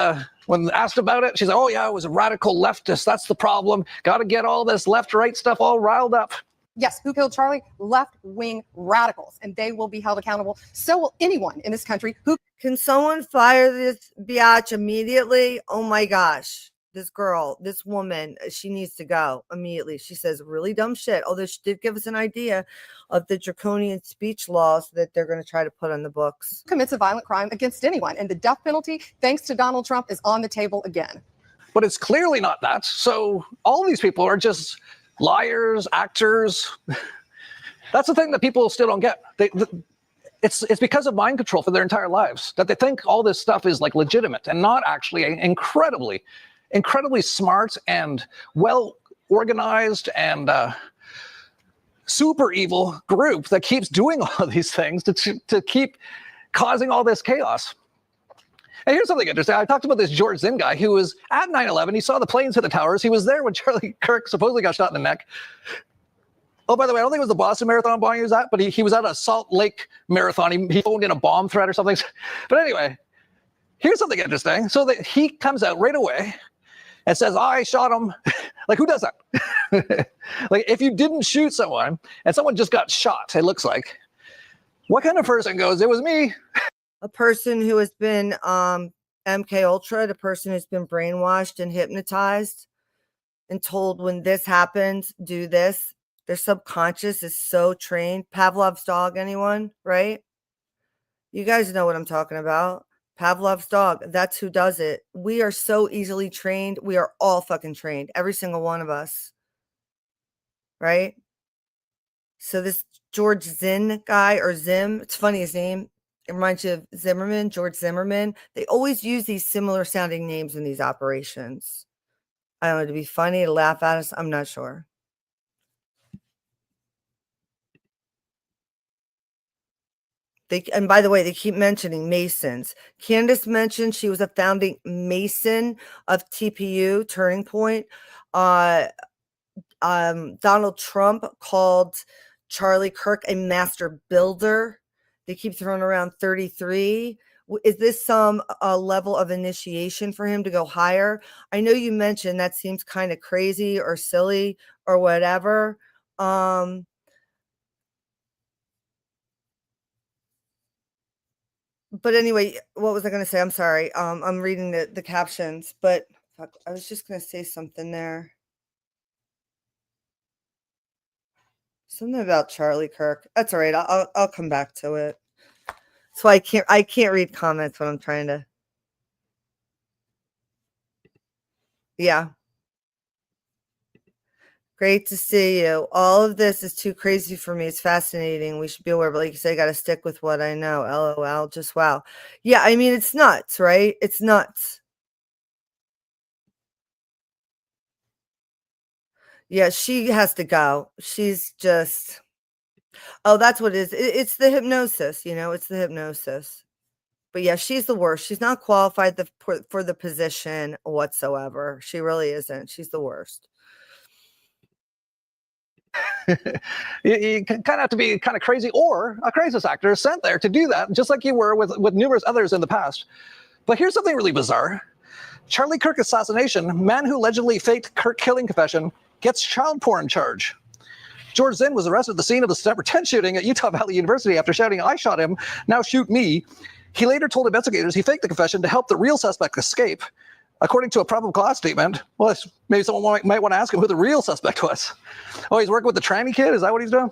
when asked about it, she's like, oh yeah, it was a radical leftist. That's the problem. Got to get all this left-right stuff all riled up. Yes, who killed Charlie? Left-wing radicals, and they will be held accountable. So will anyone in this country who... Can someone fire this biatch immediately? Oh my gosh. This girl, this woman, she needs to go immediately. She says really dumb shit, although she did give us an idea of the draconian speech laws that they're going to try to put on the books. Commits a violent crime against anyone, and the death penalty, thanks to Donald Trump, is on the table again. But it's clearly not that. So all these people are just liars, actors. That's the thing that people still don't get. It's because of mind control for their entire lives that they think all this stuff is like legitimate and not actually incredibly smart and well organized and super evil group that keeps doing all of these things to keep causing all this chaos. And here's something interesting. I talked about this George Zinn guy who was at 9/11. He saw the planes hit the towers. He was there when Charlie Kirk supposedly got shot in the neck. Oh, by the way, I don't think it was the Boston Marathon bombing he was at, but he was at a Salt Lake Marathon. He phoned in a bomb threat or something. But anyway, here's something interesting. So that he comes out right away and says, I shot him. Like, who does that? Like, if you didn't shoot someone and someone just got shot, it looks like, What kind of person goes, it was me? A person who has been MK Ultra, the person who's been brainwashed and hypnotized and told when this happens, do this. Their subconscious is so trained. Pavlov's dog, anyone, right? You guys know what I'm talking about. Pavlov's dog, that's who does it. We are so easily trained. We are all fucking trained, every single one of us, right? So this George Zinn guy, or Zim, it's funny, his name, it reminds you of Zimmerman, George Zimmerman. They always use these similar sounding names in these operations. I don't know, to be funny, to laugh at us, I'm not sure. And by the way, they keep mentioning Masons. Candace mentioned she was a founding Mason of TPU, Turning Point. Donald Trump called Charlie Kirk a master builder. They keep throwing around 33. Is this some level of initiation for him to go higher? I know you mentioned that seems kind of crazy or silly or whatever. But anyway, what was I going to say? I'm sorry. I'm reading the captions, but fuck, I was just going to say something there. Something about Charlie Kirk. That's all right. I'll come back to it. So I can't read comments when I'm trying to. Yeah. Great to see you. All of this is too crazy for me. It's fascinating. We should be aware, but like you say, I got to stick with what I know. LOL. Just wow. Yeah, I mean, it's nuts, right? It's nuts. Yeah, she has to go. She's just. Oh, that's what it is. It's the hypnosis, it's the hypnosis. But yeah, she's the worst. She's not qualified for the position whatsoever. She really isn't. She's the worst. You kind of have to be kind of crazy or a crisis actor sent there to do that, just like you were with numerous others in the past. But here's something really bizarre. Charlie Kirk assassination, man who allegedly faked Kirk killing confession, gets child porn charge. George Zinn was arrested at the scene of the September 10 shooting at Utah Valley University after shouting, "I shot him, now shoot me." He later told investigators he faked the confession to help the real suspect escape. According to a probable cause statement, well, maybe someone might want to ask him who the real suspect was. Oh, he's working with the tranny kid? Is that what he's doing?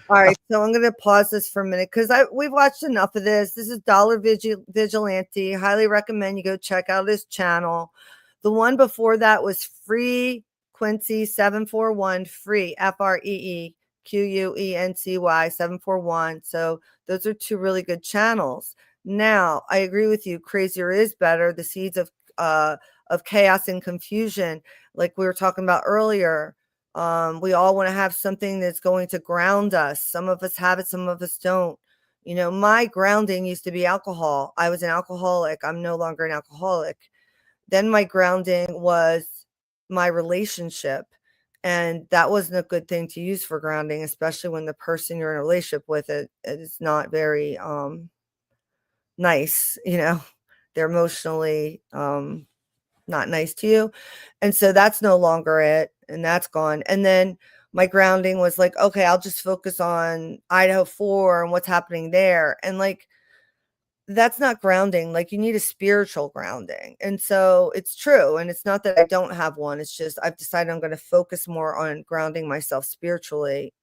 All right, so I'm going to pause this for a minute because we've watched enough of this. This is Dollar Vigilante. Highly recommend you go check out his channel. The one before that was Free Quincy 741, Free FREEQUENCY 741. So those are two really good channels. Now, I agree with you. Crazier is better. The seeds of chaos and confusion, like we were talking about earlier. We all want to have something that's going to ground us. Some of us have it, some of us don't. My grounding used to be alcohol. I was an alcoholic. I'm no longer an alcoholic. Then my grounding was my relationship. And that wasn't a good thing to use for grounding, especially when the person you're in a relationship with is not very nice. They're emotionally not nice to you. And so that's no longer it. And that's gone. And then my grounding was like, okay, I'll just focus on Idaho 4 and what's happening there. And like, that's not grounding. Like, you need a spiritual grounding. And so it's true. And it's not that I don't have one. It's just I've decided I'm going to focus more on grounding myself spiritually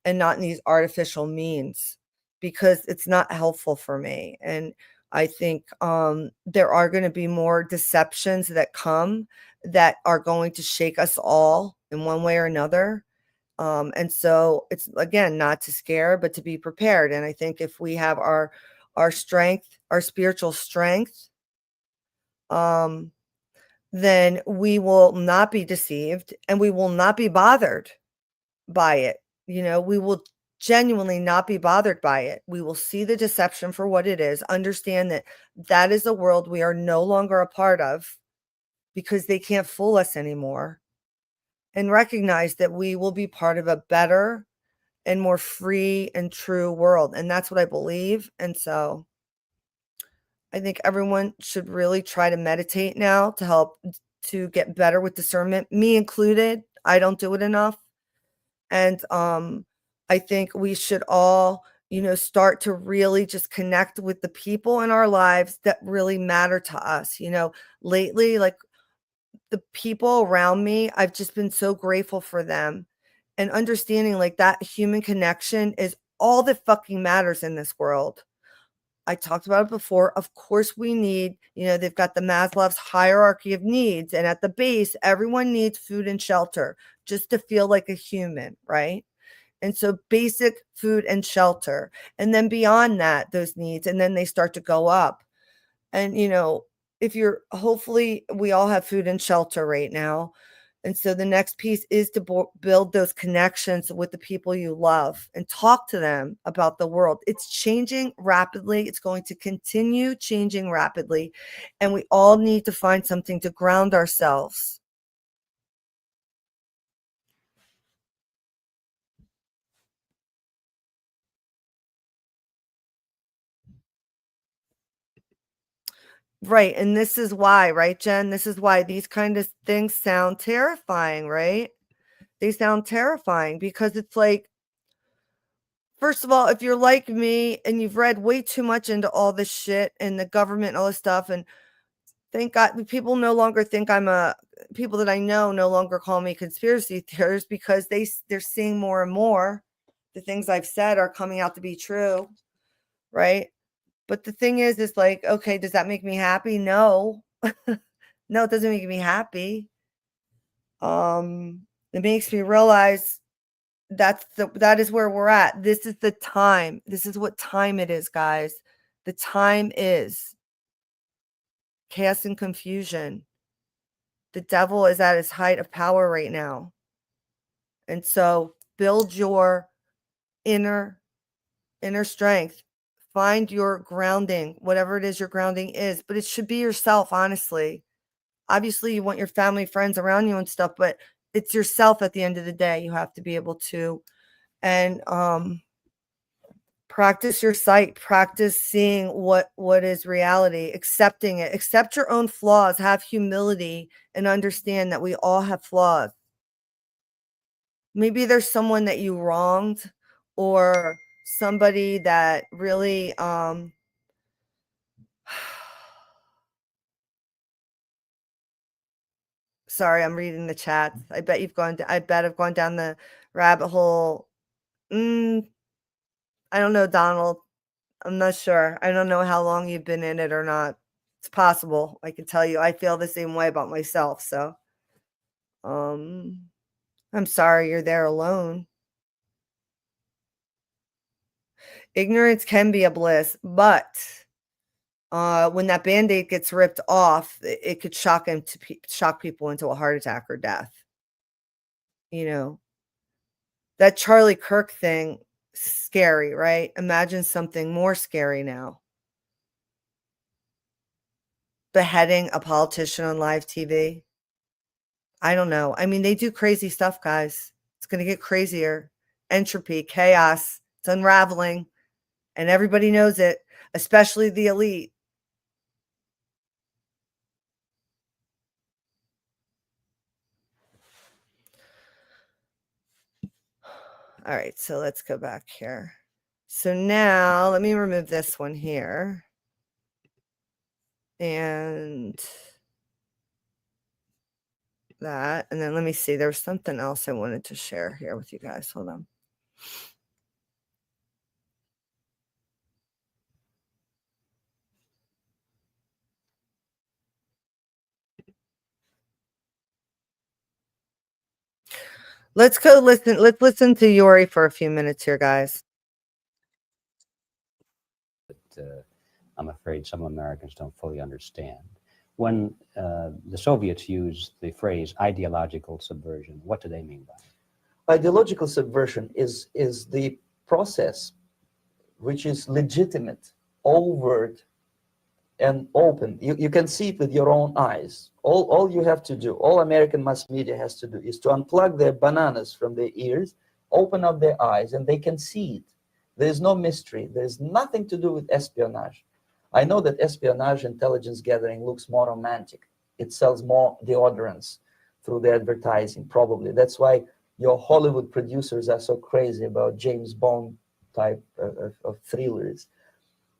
and not in these artificial means, because it's not helpful for me. And I think there are going to be more deceptions that come that are going to shake us all in one way or another. And so it's, again, not to scare, but to be prepared. And I think if we have our strength, our spiritual strength, then we will not be deceived and we will not be bothered by it. We will genuinely not be bothered by it. We will see the deception for what it is, understand that that is a world we are no longer a part of because they can't fool us anymore, and recognize that we will be part of a better and more free and true world. And that's what I believe. And so I think everyone should really try to meditate now to help to get better with discernment, me included. I don't do it enough. And I think we should all start to really just connect with the people in our lives that really matter to us. Lately, like the people around me, I've just been so grateful for them and understanding like that human connection is all that fucking matters in this world. I talked about it before. Of course, we need, they've got the Maslow's hierarchy of needs. And at the base, everyone needs food and shelter just to feel like a human, right? And so basic food and shelter. And then beyond that, those needs, and then they start to go up. And, if you're, hopefully we all have food and shelter right now. And so the next piece is to build those connections with the people you love and talk to them about the world. It's changing rapidly. It's going to continue changing rapidly. And we all need to find something to ground ourselves. Right. And this is why, right, Jen? This is why these kind of things sound terrifying, right? They sound terrifying because it's like, first of all, if you're like me and you've read way too much into all this shit and the government and all this stuff, and thank God people no longer think people that I know no longer call me conspiracy theorists because they're seeing more and more the things I've said are coming out to be true, right? But the thing is like, okay, does that make me happy? No. No, it doesn't make me happy. It makes me realize that is where we're at. This is the time. This is what time it is, guys. The time is chaos and confusion. The devil is at his height of power right now. And so build your inner strength. Find your grounding, whatever it is your grounding is, but it should be yourself, honestly. Obviously, you want your family, friends around you and stuff, but it's yourself at the end of the day. You have to be able to, and practice your sight, practice seeing what is reality, accepting it, accept your own flaws, have humility, and understand that we all have flaws. Maybe there's someone that you wronged or somebody that really sorry, I'm reading the chat. I bet I've gone down the rabbit hole. I don't know, Donald. I'm not sure. I don't know how long you've been in it or not. It's possible. I can tell you I feel the same way about myself. So I'm sorry you're there alone. Ignorance can be a bliss, but when that Band-Aid gets ripped off, it could shock people into a heart attack or death. That Charlie Kirk thing, scary, right? Imagine something more scary now. Beheading a politician on live TV. I don't know. I mean, they do crazy stuff, guys. It's going to get crazier. Entropy, chaos, it's unraveling. And everybody knows it, especially the elite. All right, so let's go back here. So now let me remove this one here. And that. And then let me see. There was something else I wanted to share here with you guys. Hold on. Let's go listen. Let's listen to Yuri for a few minutes here, guys. I'm afraid some Americans don't fully understand. When the Soviets used the phrase ideological subversion, what do they mean by it? Ideological subversion is the process which is legitimate, overt, and open. You can see it with your own eyes. All you have to do, all American mass media has to do, is to unplug their bananas from their ears, open up their eyes, and they can see it. There's no mystery. There's nothing to do with espionage. I know that espionage intelligence gathering looks more romantic. It sells more deodorants through the advertising, probably. That's why your Hollywood producers are so crazy about James Bond type of thrillers.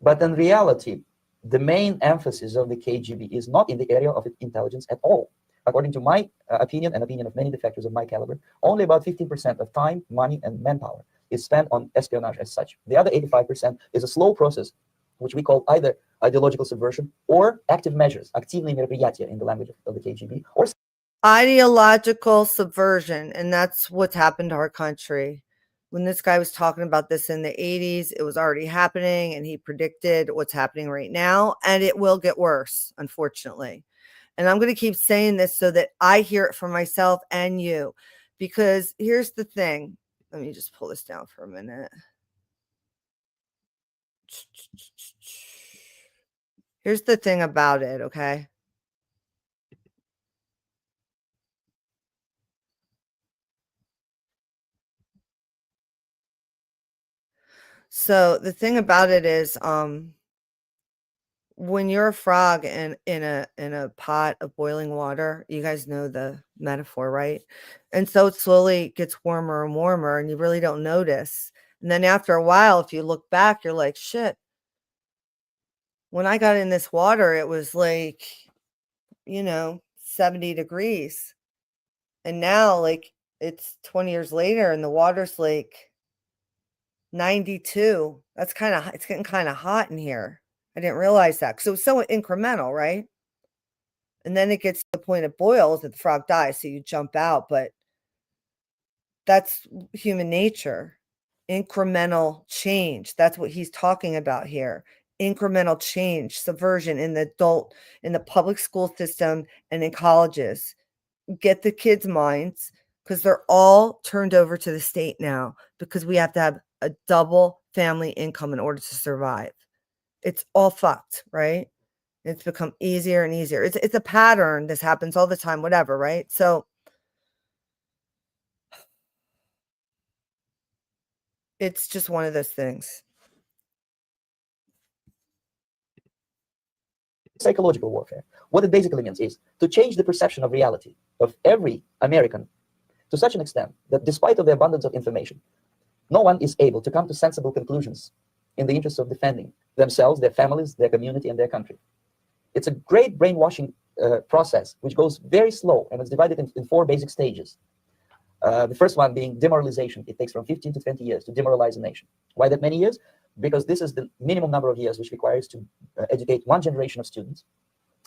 But in reality, the main emphasis of the KGB is not in the area of intelligence at all. According to my opinion and opinion of many defectors of my caliber, only about 15% of time, money, and manpower is spent on espionage as such. The other 85% is a slow process, which we call either ideological subversion or active measures, активные мероприятия in the language of the KGB, or ideological subversion. And that's what's happened to our country. When this guy was talking about this in the 80s, it was already happening, and he predicted what's happening right now, and it will get worse, unfortunately. And I'm going to keep saying this so that I hear it for myself and you, because here's the thing. Let me just pull this down for a minute. Here's the thing about it, okay? So the thing about it is, when you're a frog in a pot of boiling water, you guys know the metaphor, right? And so it slowly gets warmer and warmer, and you really don't notice. And then after a while, if you look back, you're like, shit. When I got in this water, it was like, 70 degrees. And now, like, it's 20 years later, and the water's like 92. It's getting kind of hot in here. I didn't realize that. So it's so incremental, right? And then it gets to the point it boils and the frog dies. So you jump out, but that's human nature. Incremental change. That's what he's talking about here. Incremental change, subversion in the public school system and in colleges. Get the kids' minds, because they're all turned over to the state now, because we have to have a double family income in order to survive. It's all fucked, right? It's become easier and easier. It's a pattern. This happens all the time, whatever, right? So it's just one of those things. Psychological warfare. What it basically means is to change the perception of reality of every American to such an extent that despite of the abundance of information, no one is able to come to sensible conclusions in the interest of defending themselves, their families, their community, and their country. It's a great brainwashing process, which goes very slow, and it's divided in 4 basic stages. The first one being demoralization. It takes from 15 to 20 years to demoralize a nation. Why that many years? Because this is the minimum number of years which requires to educate one generation of students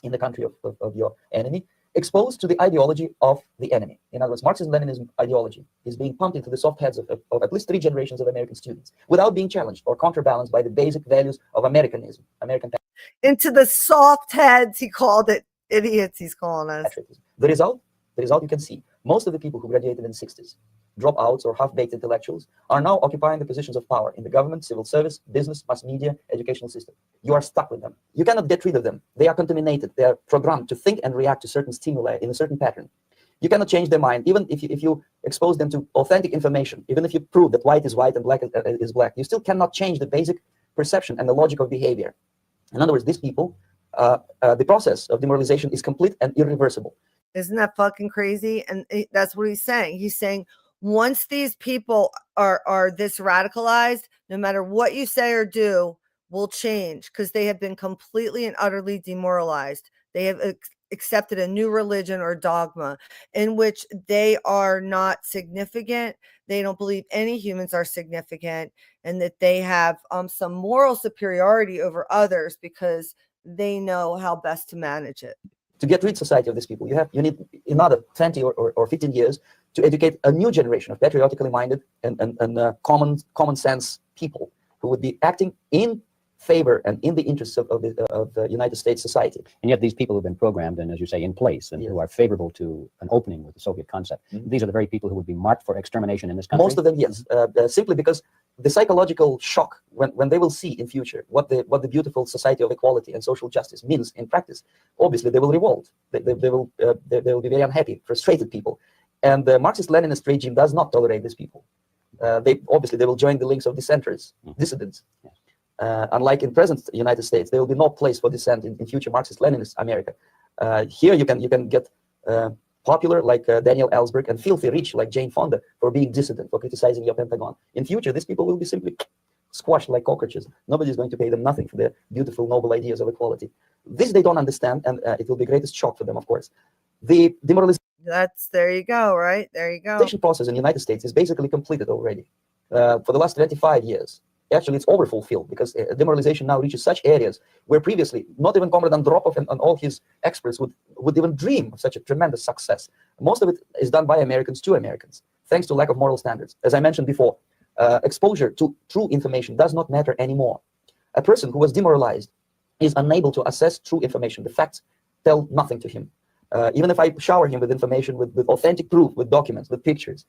in the country of your enemy, exposed to the ideology of the enemy. In other words, Marxism-Leninism ideology is being pumped into the soft heads of at least 3 generations of American students without being challenged or counterbalanced by the basic values of Americanism. Into the soft heads, he called it. Idiots, he's calling us. The result you can see. Most of the people who graduated in the 60s, dropouts or half-baked intellectuals, are now occupying the positions of power in the government, civil service, business, mass media, educational system. You are stuck with them. You cannot get rid of them. They are contaminated. They are programmed to think and react to certain stimuli in a certain pattern. You cannot change their mind, even if you expose them to authentic information, even if you prove that white is white and black is black. You still cannot change the basic perception and the logic of behavior. In other words, these people, the process of demoralization is complete and irreversible. Isn't that fucking crazy? And that's what he's saying. He's saying once these people are this radicalized, no matter what you say or do will change, because they have been completely and utterly demoralized. They have accepted a new religion or dogma in which they are not significant. They don't believe any humans are significant, and that they have some moral superiority over others because they know how best to manage it. To get rid society of these people, you need another 20 or 15 years to educate a new generation of patriotically minded and common sense people who would be acting in favor and in the interests of the United States society. And yet these people who've been programmed and, as you say, in place and who are favorable to an opening with the Soviet concept, these are the very people who would be marked for extermination in this country? Most of them, yes. Simply because the psychological shock when they will see in future what the beautiful society of equality and social justice means in practice, obviously they will revolt. They will be very unhappy, frustrated people. And the Marxist-Leninist regime does not tolerate these people. They will join the links of dissenters, dissidents. Unlike in present United States, there will be no place for dissent in future Marxist-Leninist America. Here you can get popular like Daniel Ellsberg and filthy rich like Jane Fonda for being dissident, for criticizing your Pentagon. In future, these people will be simply squashed like cockroaches. Nobody's going to pay them nothing for their beautiful, noble ideas of equality. This they don't understand, and it will be greatest shock for them, of course. The demoralization There you go, right? There you go. process in the United States is basically completed already. For the last 25 years. Actually, it's overfulfilled because demoralization now reaches such areas where previously not even Comrade Andropov and all his experts would even dream of such a tremendous success. Most of it is done by Americans to Americans, thanks to lack of moral standards. As I mentioned before, exposure to true information does not matter anymore. A person who was demoralized is unable to assess true information. The facts tell nothing to him. Even if I shower him with information, with authentic proof, with documents, with pictures,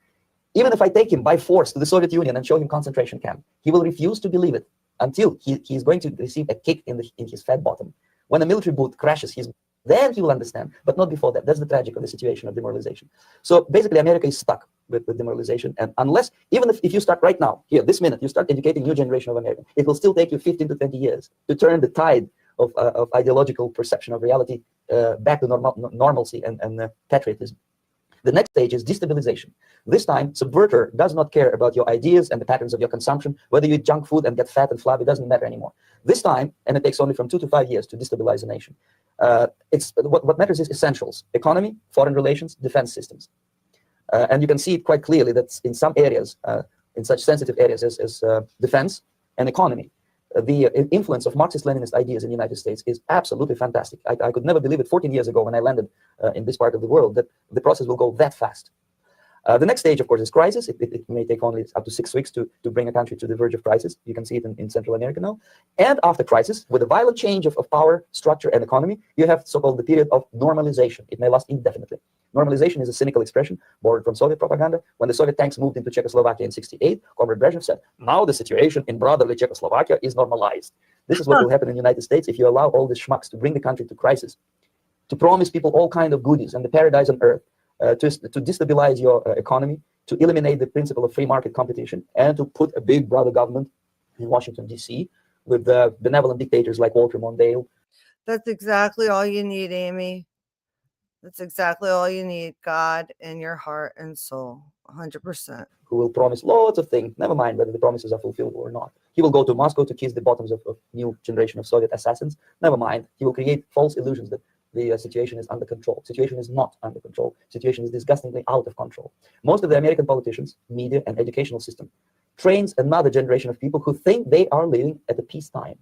even if I take him by force to the Soviet Union and show him concentration camp, he will refuse to believe it until he is going to receive a kick in his fat bottom. When a military boot crashes then he will understand, but not before that. That's the tragic of the situation of demoralization. So basically, America is stuck with demoralization, and unless, even if you start right now, here, this minute, you start educating a new generation of Americans, it will still take you 15 to 20 years to turn the tide of ideological perception of reality back to normalcy and patriotism. The next stage is destabilization. This time, subverter does not care about your ideas and the patterns of your consumption. Whether you eat junk food and get fat and flabby, doesn't matter anymore. This time, and it takes only from 2 to 5 years to destabilize a nation. What matters is essentials: economy, foreign relations, defense systems. And you can see it quite clearly that in some areas, in such sensitive areas as defense and economy, the influence of Marxist-Leninist ideas in the United States is absolutely fantastic. I could never believe it 14 years ago when I landed in this part of the world that the process will go that fast. The next stage, of course, is crisis. It may take only up to 6 weeks to bring a country to the verge of crisis. You can see it in Central America now. And after crisis, with a violent change of power, structure, and economy, you have so-called the period of normalization. It may last indefinitely. Normalization is a cynical expression borrowed from Soviet propaganda. When the Soviet tanks moved into Czechoslovakia in '68, Comrade Brezhnev said, now the situation in brotherly Czechoslovakia is normalized. This is what will happen in the United States if you allow all these schmucks to bring the country to crisis, to promise people all kinds of goodies and the paradise on earth, to destabilize your economy, to eliminate the principle of free market competition, and to put a big brother government in Washington, D.C. with benevolent dictators like Walter Mondale. That's exactly all you need, Amy. That's exactly all you need. God in your heart and soul, 100%. Who will promise lots of things, never mind whether the promises are fulfilled or not. He will go to Moscow to kiss the bottoms of new generation of Soviet assassins, never mind. He will create false illusions that the situation is under control. Situation is not under control. Situation is disgustingly out of control. Most of the American politicians, media, and educational system trains another generation of people who think they are living at a peacetime.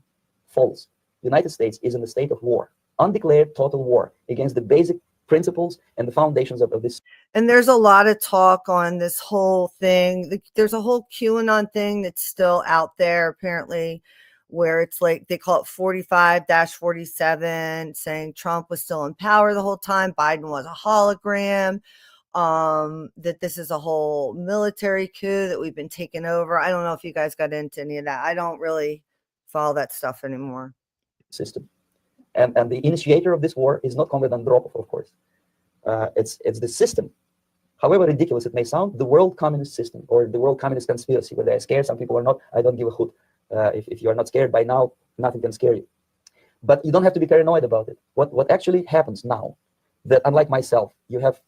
False. The United States is in a state of war, undeclared total war against the basic principles and the foundations of this. And there's a lot of talk on this whole thing. There's a whole QAnon thing that's still out there, apparently, where it's like they call it 45-47, saying Trump was still in power the whole time, Biden was a hologram, that this is a whole military coup, that we've been taken over. I don't know if you guys got into any of that. I don't really follow that stuff anymore. System. And the initiator of this war is not Comrade Andropov, of course. It's the system. However ridiculous it may sound, the world communist system or the world communist conspiracy, where they're scared, some people are not. I don't give a hoot. If you are not scared by now, nothing can scare you. But you don't have to be paranoid about it. What actually happens now, that unlike myself, you have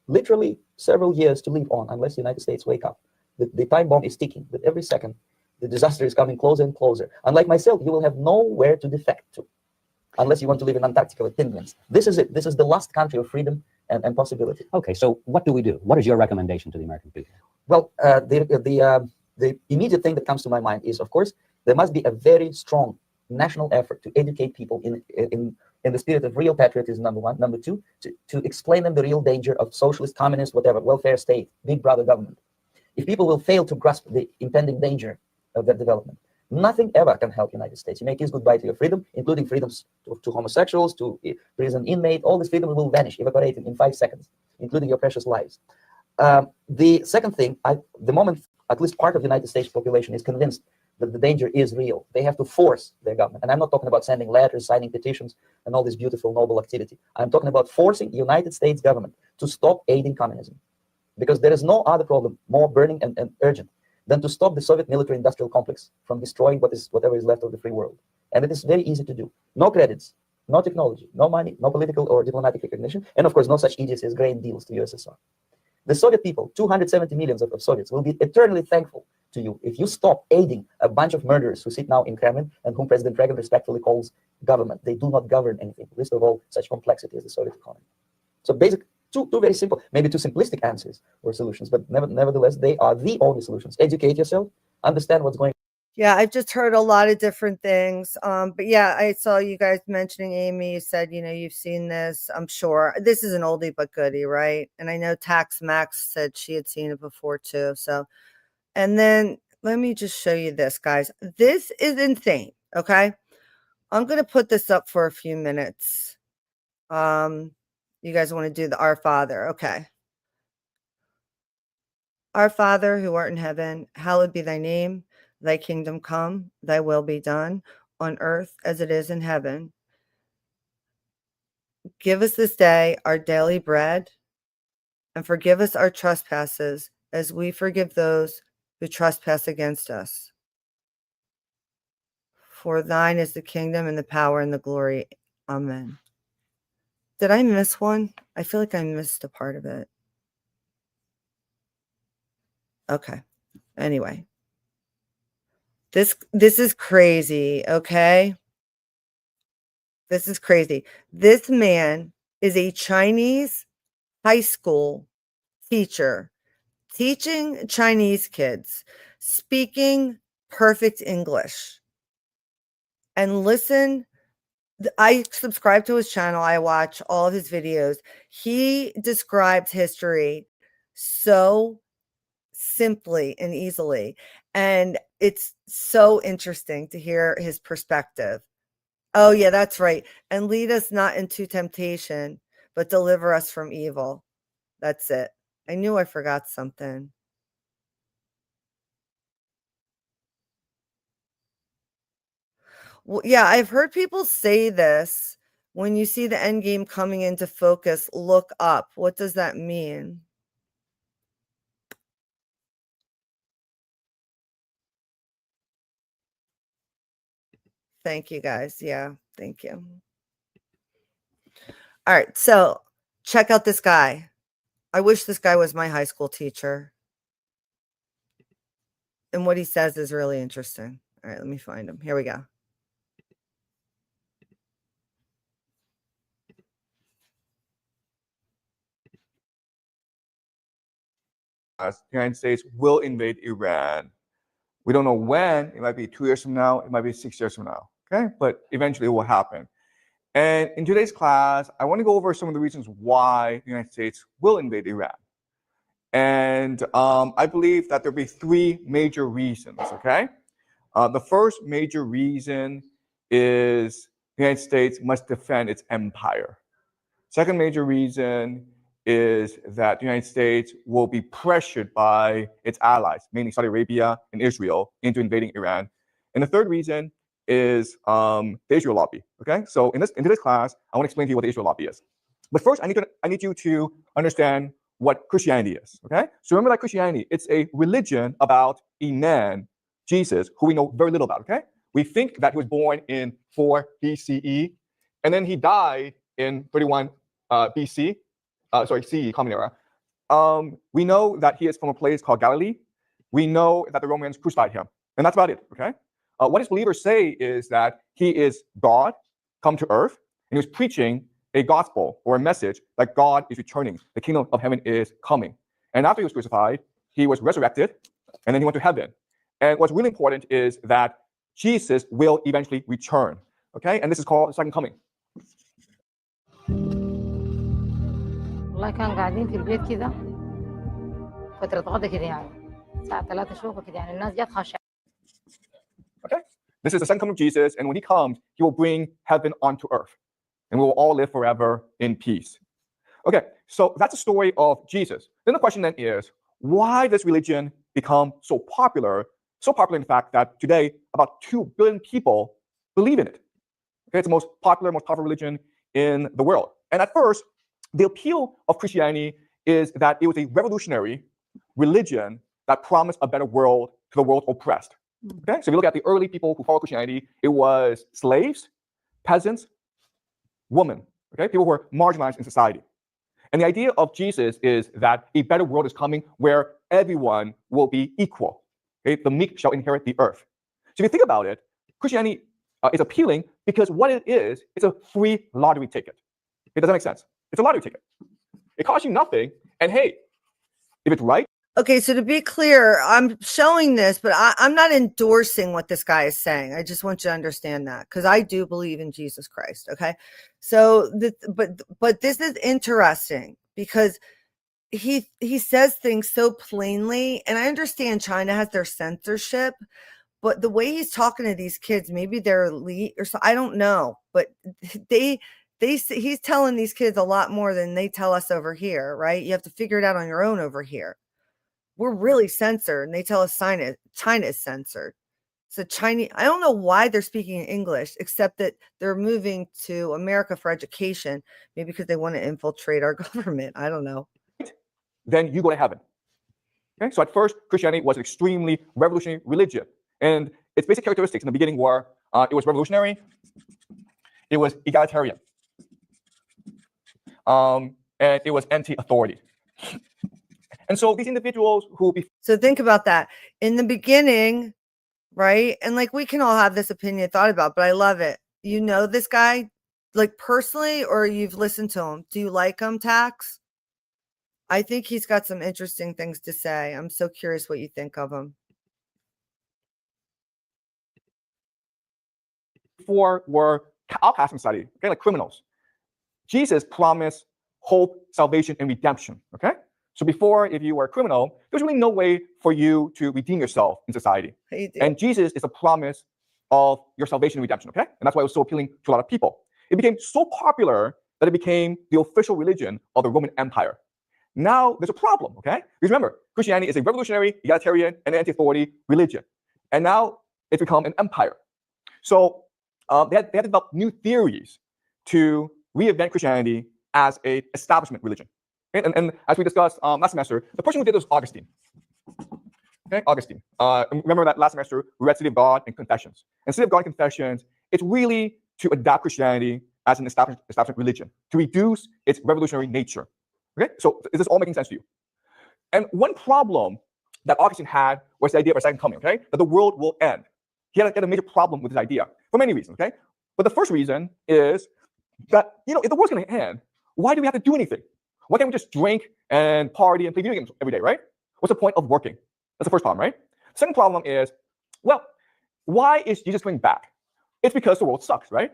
literally several years to live on unless the United States wake up. The time bomb is ticking. With every second, the disaster is coming closer and closer. Unlike myself, you will have nowhere to defect to, unless you want to live in Antarctica with penguins. This is it. This is the last country of freedom and possibility. Okay, so what do we do? What is your recommendation to the American people? Well, the immediate thing that comes to my mind is, of course, there must be a very strong national effort to educate people in the spirit of real patriotism, number one. Number two, to explain them the real danger of socialist, communist, whatever, welfare state, big brother government. If people will fail to grasp the impending danger of that development, nothing ever can help the United States. You may kiss goodbye to your freedom, including freedoms to homosexuals, to prison inmate. All these freedoms will vanish, evaporate in 5 seconds, including your precious lives. The second thing, the moment at least part of the United States population is convinced that the danger is real, they have to force their government. And I'm not talking about sending letters, signing petitions, and all this beautiful, noble activity. I'm talking about forcing the United States government to stop aiding communism. Because there is no other problem more burning and urgent than to stop the Soviet military-industrial complex from destroying whatever is left of the free world. And it is very easy to do. No credits, no technology, no money, no political or diplomatic recognition, and of course no such idiocy as grain deals to USSR. The Soviet people, 270 million of Soviets, will be eternally thankful to you. If you stop aiding a bunch of murderers who sit now in Kremlin and whom President Reagan respectfully calls government, they do not govern anything. Least of all, such complexity as the Soviet economy. So basic, two very simple, maybe two simplistic answers or solutions, but nevertheless, they are the only solutions. Educate yourself, understand what's going on. Yeah, I've just heard a lot of different things. But yeah, I saw you guys mentioning Amy. You said, you know, you've seen this. I'm sure this is an oldie but goodie, right? And I know Tax Max said she had seen it before too. So, and then let me just show you this, guys. This is insane. Okay. I'm going to put this up for a few minutes. You guys want to do the Our Father. Okay. Our Father who art in heaven, hallowed be thy name. Thy kingdom come, thy will be done on earth as it is in heaven. Give us this day our daily bread, and forgive us our trespasses as we forgive those who trespass against us. For thine is the kingdom and the power and the glory. Amen. Did I miss one? I feel like I missed a part of it. Okay. Anyway. This is crazy, okay? This is crazy. This man is a Chinese high school teacher teaching Chinese kids, speaking perfect English. And listen, I subscribe to his channel. I watch all of his videos. He describes history so simply and easily. And it's so interesting to hear his perspective. Oh, yeah, that's right. And lead us not into temptation, but deliver us from evil. That's it. I knew I forgot something. Well, yeah, I've heard people say this. When you see the end game coming into focus, look up. What does that mean? Thank you, guys. Yeah, thank you. All right, so check out this guy. I wish this guy was my high school teacher. And what he says is really interesting. All right, let me find him. Here we go. The United States will invade Iran. We don't know when. It might be 2 years from now. It might be 6 years from now. Okay, but eventually it will happen. And in today's class, I want to go over some of the reasons why the United States will invade Iran. And I believe that there'll be three major reasons. Okay, the first major reason is the United States must defend its empire. Second major reason is that the United States will be pressured by its allies, mainly Saudi Arabia and Israel, into invading Iran. And the third reason is the Israel lobby. Okay, so in today's class, I want to explain to you what the Israel lobby is. But first, I need you to understand what Christianity is. Okay, so remember that Christianity, it's a religion about a man, Jesus, who we know very little about. Okay, we think that he was born in 4 BCE, and then he died in 31 BC. CE, Common Era. We know that he is from a place called Galilee. We know that the Romans crucified him, and that's about it. Okay. What his believers say is that he is God come to earth, and he was preaching a gospel or a message that God is returning. The kingdom of heaven is coming. And after he was crucified, he was resurrected, and then he went to heaven. And what's really important is that Jesus will eventually return. Okay, and this is called the second coming. والله كان قاعدين في البيت كده فترة غدا كده يعني الساعة 3 شوفة كده يعني الناس جت خاشعة. Okay, this is the second coming of Jesus, and when he comes, he will bring heaven onto earth, and we will all live forever in peace. Okay, so that's the story of Jesus. Then the question then is, why does religion become so popular? So popular, in fact, that today about 2 billion people believe in it. Okay, it's the most popular, most powerful religion in the world. And at first, the appeal of Christianity is that it was a revolutionary religion that promised a better world to the world oppressed. Okay, so if you look at the early people who followed Christianity, it was slaves, peasants, women. Okay, people who were marginalized in society. And the idea of Jesus is that a better world is coming where everyone will be equal. Okay? The meek shall inherit the earth. So if you think about it, Christianity is appealing because what it is, it's a free lottery ticket. It doesn't make sense. It's a lottery ticket. It costs you nothing. And hey, if it's right. Okay, so to be clear, I'm showing this, but I'm not endorsing what this guy is saying. I just want you to understand that because I do believe in Jesus Christ. Okay, so but this is interesting because he says things so plainly, and I understand China has their censorship, but the way he's talking to these kids, maybe they're elite or so, I don't know, but he's telling these kids a lot more than they tell us over here, right? You have to figure it out on your own over here. We're really censored, and they tell us China is censored. So Chinese, I don't know why they're speaking English, except that they're moving to America for education, maybe because they want to infiltrate our government. I don't know. Then you go to heaven. Okay, so at first, Christianity was an extremely revolutionary religion, and its basic characteristics in the beginning were it was revolutionary, it was egalitarian, and it was anti-authority. And so these individuals who so think about that in the beginning, right? And like we can all have this opinion thought about, but I love it. You know this guy like personally, or you've listened to him? Do you like him, Tax? I think he's got some interesting things to say. I'm so curious what you think of him. Before were outcasts in society, okay, like criminals. Jesus promised hope, salvation, and redemption. Okay, so before, if you were a criminal, there's really no way for you to redeem yourself in society. And Jesus is a promise of your salvation and redemption. Okay, and that's why it was so appealing to a lot of people. It became so popular that it became the official religion of the Roman Empire. Now there's a problem. Okay, because remember, Christianity is a revolutionary, egalitarian, and anti-authority religion, and now it's become an empire. So they had developed new theories to reinvent Christianity as an establishment religion. Okay? And as we discussed last semester, the person who did this was Augustine. Okay, Augustine. Remember that last semester we read City of God and Confessions. And City of God and Confessions, it's really to adapt Christianity as an establishment religion, to reduce its revolutionary nature. Okay, so is this all making sense to you? And one problem that Augustine had was the idea of a second coming, okay? That the world will end. He had a major problem with this idea for many reasons, okay? But the first reason is that, if the world's going to end, why do we have to do anything? Why can't we just drink and party and play video games every day, right? What's the point of working? That's the first problem, right? Second problem is, well, why is Jesus coming back? It's because the world sucks, right?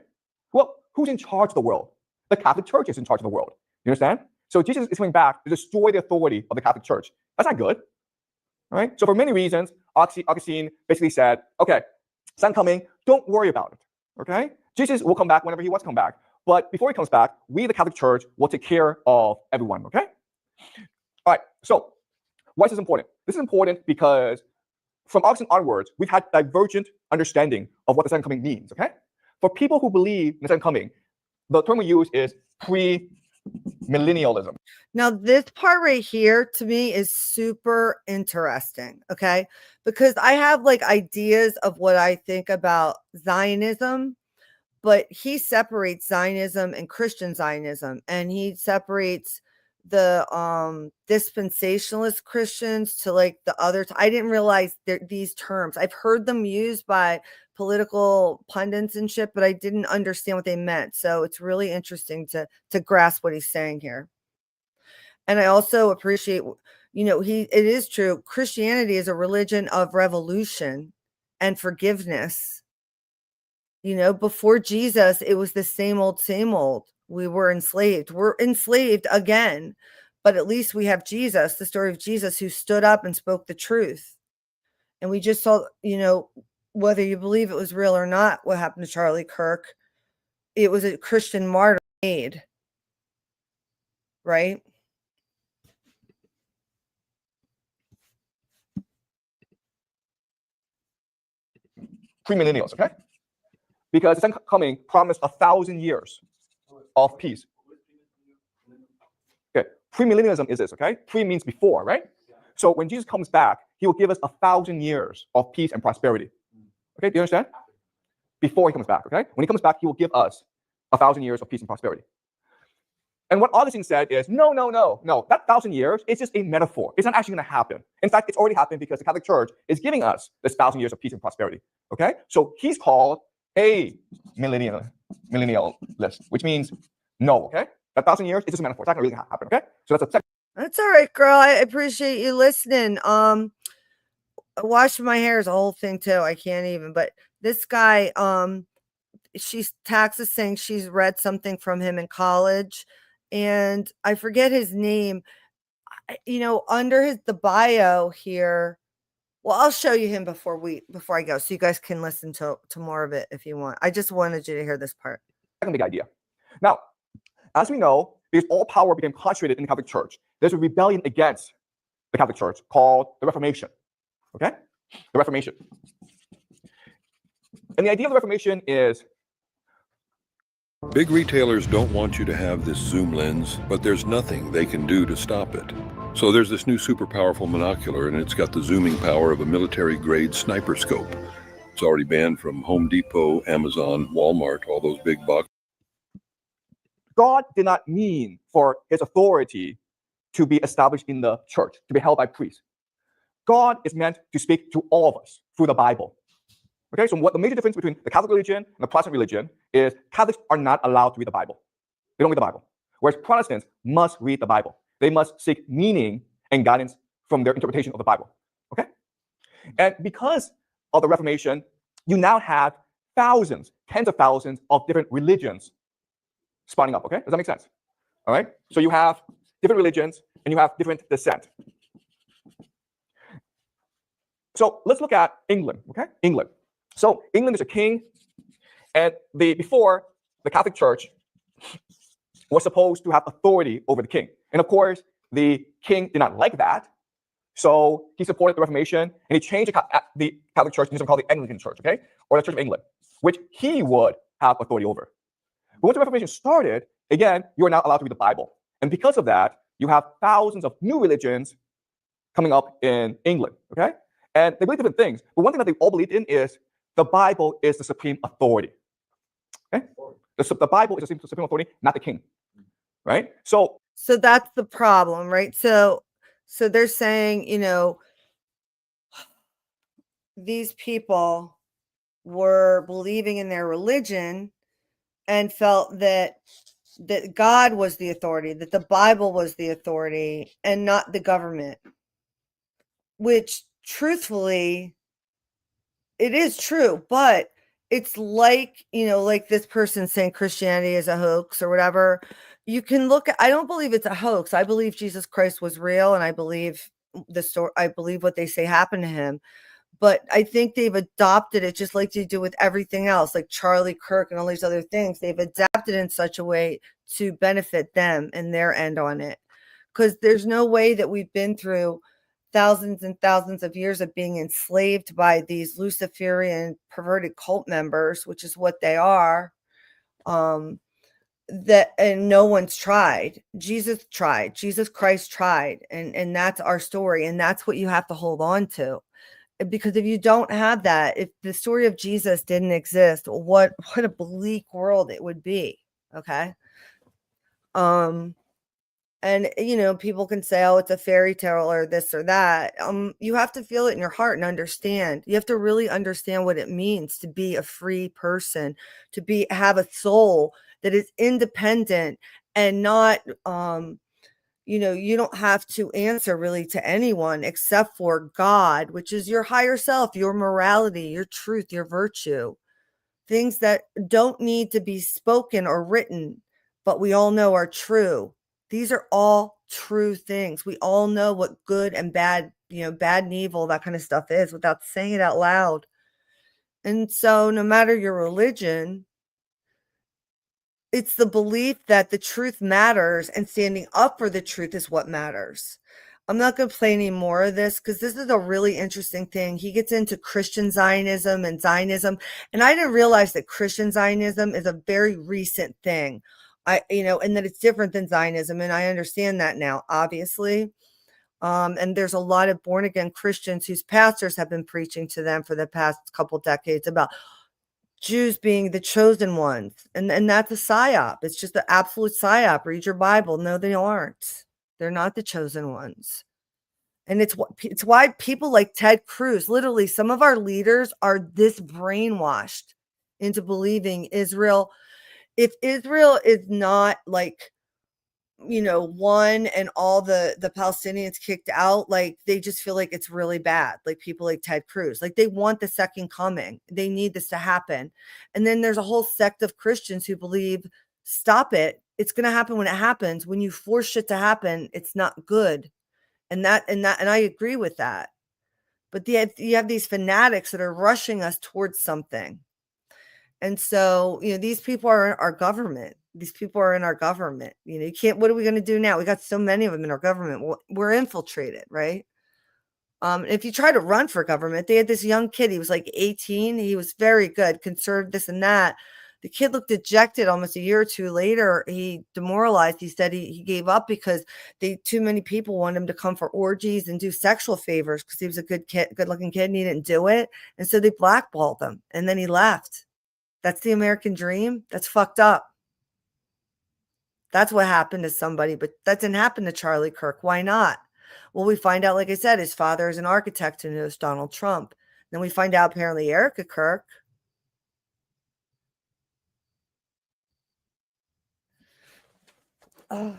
Well, who's in charge of the world? The Catholic Church is in charge of the world. You understand? So Jesus is coming back to destroy the authority of the Catholic Church. That's not good, right? So for many reasons, Augustine basically said, okay, second coming, don't worry about it, okay? Jesus will come back whenever he wants to come back. But before he comes back, we, the Catholic Church, will take care of everyone, okay? All right, so why is this important? This is important because from Augustine onwards, we've had divergent understanding of what the second coming means, okay? For people who believe in the second coming, the term we use is pre-millennialism. Now, this part right here to me is super interesting, okay? Because I have like ideas of what I think about Zionism, but he separates Zionism and Christian Zionism, and he separates the dispensationalist Christians to like the other. I didn't realize these terms. I've heard them used by political pundits and shit, but I didn't understand what they meant. So it's really interesting to grasp what he's saying here. And I also appreciate, it is true. Christianity is a religion of revolution and forgiveness. Before Jesus, it was the same old, same old. We were enslaved. We're enslaved again, but at least we have Jesus, the story of Jesus, who stood up and spoke the truth. And we just saw, whether you believe it was real or not, what happened to Charlie Kirk, it was a Christian martyr made, right? Premillennials, okay? Because the second coming promised 1,000 years of peace. Okay, premillennialism is this, okay? Pre means before, right? So when Jesus comes back, he will give us 1,000 years of peace and prosperity. Okay, do you understand? Before he comes back, okay? When he comes back, he will give us 1,000 years of peace and prosperity. And what Augustine said is, no, that 1,000 years is just a metaphor. It's not actually going to happen. In fact, it's already happened because the Catholic Church is giving us this 1,000 years of peace and prosperity. Okay, so he's called a millennialist, which means no. Okay, that 1,000 years is just a metaphor. It's not going to really happen. Okay, so that's a second. That's all right, girl. I appreciate you listening. Washing my hair is a whole thing too. I can't even. But this guy, she's Taxis saying she's read something from him in college, and I forget his name. Under the bio here. Well, I'll show you him before I go, so you guys can listen to more of it if you want. I just wanted you to hear this part. Second big idea. Now, as we know, because all power became concentrated in the Catholic Church, there's a rebellion against the Catholic Church called the Reformation. Okay, the Reformation. And the idea of the Reformation is, big retailers don't want you to have this zoom lens, but there's nothing they can do to stop it. So there's this new super powerful monocular, and it's got the zooming power of a military-grade sniper scope. It's already banned from Home Depot, Amazon, Walmart, all those big box. God did not mean for his authority to be established in the church, to be held by priests. God is meant to speak to all of us through the Bible. Okay, so what the major difference between the Catholic religion and the Protestant religion is Catholics are not allowed to read the Bible. They don't read the Bible. Whereas Protestants must read the Bible. They must seek meaning and guidance from their interpretation of the Bible. Okay? And because of the Reformation, you now have thousands, tens of thousands of different religions spawning up. Okay? Does that make sense? All right? So you have different religions and you have different descent. So let's look at England. Okay? England. So England is a king, and before the Catholic Church was supposed to have authority over the king. And of course, the king did not like that. So he supported the Reformation, and he changed the Catholic Church into something called the Anglican Church, okay? Or the Church of England, which he would have authority over. But once the Reformation started, again, you are now allowed to read the Bible. And because of that, you have thousands of new religions coming up in England, okay? And they believe different things. But one thing that they all believed in is the Bible is the supreme authority. Okay? The Bible is the supreme authority, not the king. Right? So that's the problem, right? So they're saying, these people were believing in their religion and felt that God was the authority, that the Bible was the authority and not the government, which truthfully, it is true, but it's like, like this person saying Christianity is a hoax or whatever. You can look at, I don't believe it's a hoax. I believe Jesus Christ was real, and I believe the story, I believe what they say happened to him. But I think they've adopted it just like they do with everything else, like Charlie Kirk and all these other things. They've adapted in such a way to benefit them and their end on it. Because there's no way that we've been through thousands and thousands of years of being enslaved by these Luciferian perverted cult members, which is what they are. And no one's tried. Jesus tried. Jesus Christ tried. And that's our story. And that's what you have to hold on to. Because if you don't have that, if the story of Jesus didn't exist, what a bleak world it would be. Okay. And people can say, oh, it's a fairy tale or this or that. You have to feel it in your heart and understand. You have to really understand what it means to be a free person, to have a soul that is independent and not you don't have to answer really to anyone except for God, which is your higher self, your morality, your truth, your virtue, things that don't need to be spoken or written, but we all know are true. These are all true things. We all know what good and bad, bad and evil, that kind of stuff is without saying it out loud. And so no matter your religion, it's the belief that the truth matters and standing up for the truth is what matters. I'm not going to play any more of this because this is a really interesting thing. He gets into Christian Zionism and Zionism, and I didn't realize that Christian Zionism is a very recent thing. And that it's different than Zionism, and I understand that now, obviously. And there's a lot of born again Christians whose pastors have been preaching to them for the past couple decades about Jews being the chosen ones. And that's a psyop. It's just an absolute psyop. Read your Bible. No, they aren't. They're not the chosen ones. And it's why people like Ted Cruz, literally some of our leaders are this brainwashed into believing Israel. If Israel is not like, one and all the Palestinians kicked out, like they just feel like it's really bad. Like people like Ted Cruz, like they want the second coming. They need this to happen. And then there's a whole sect of Christians who believe, stop it. It's going to happen when it happens. When you force shit to happen, it's not good. And I agree with that. But you have these fanatics that are rushing us towards something. And so, these people are in our government. These people are in our government. You can't, what are we going to do now? We got so many of them in our government. We're infiltrated, right? If you try to run for government, they had this young kid. He was like 18. He was very good, conservative, this and that. The kid looked dejected almost a year or two later. He demoralized. He said he gave up because too many people wanted him to come for orgies and do sexual favors because he was a good kid, good-looking kid, and he didn't do it. And so they blackballed him, and then he left. That's the American dream. That's fucked up. That's what happened to somebody, but that didn't happen to Charlie Kirk. Why not? Well, we find out, like I said, his father is an architect who knows Donald Trump. Then we find out apparently Erica Kirk. Oh.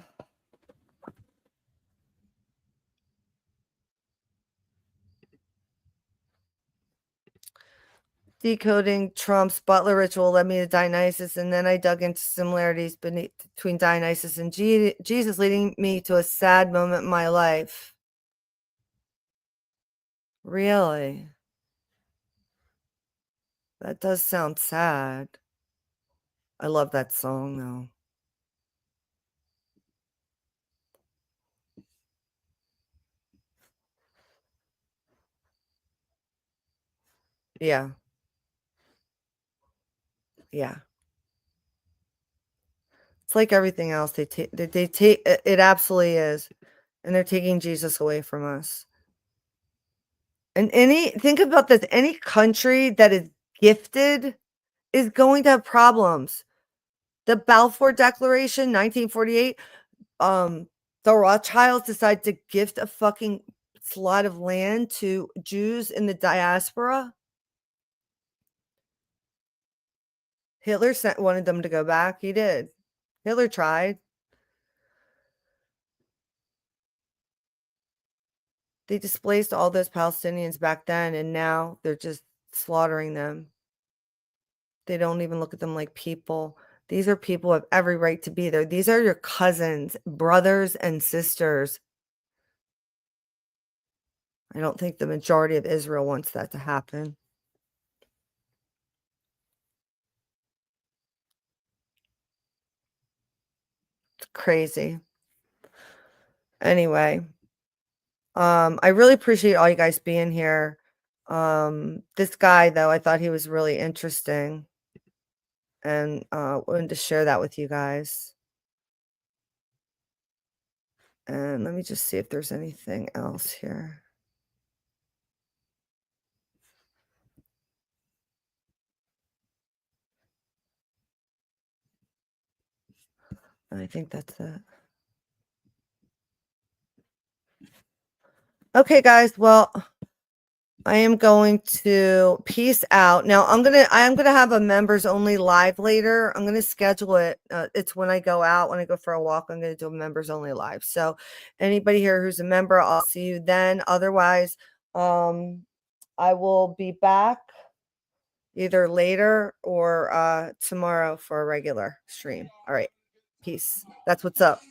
Decoding Trump's Butler ritual led me to Dionysus, and then I dug into similarities between Dionysus and Jesus, leading me to a sad moment in my life. Really? That does sound sad. I love that song, though. Yeah. Yeah. It's like everything else. They take it absolutely is. And they're taking Jesus away from us. And think about this, any country that is gifted is going to have problems. The Balfour Declaration, 1948, the Rothschilds decided to gift a fucking slot of land to Jews in the diaspora. Hitler wanted them to go back. He did. Hitler tried. They displaced all those Palestinians back then, and now they're just slaughtering them. They don't even look at them like people. These are people who have every right to be there. These are your cousins, brothers, and sisters. I don't think the majority of Israel wants that to happen. It's crazy. Anyway, I really appreciate all you guys being here. This guy, though, I thought he was really interesting, and wanted to share that with you guys. And let me just see if there's anything else here. I think that's it. Okay, guys. Well, I am going to peace out. Now, I am gonna have a members only live later. I'm gonna schedule it. It's when I go out, when I go for a walk, I'm gonna do a members only live. So anybody here who's a member, I'll see you then. Otherwise, I will be back either later or tomorrow for a regular stream. All right. Peace. That's what's up.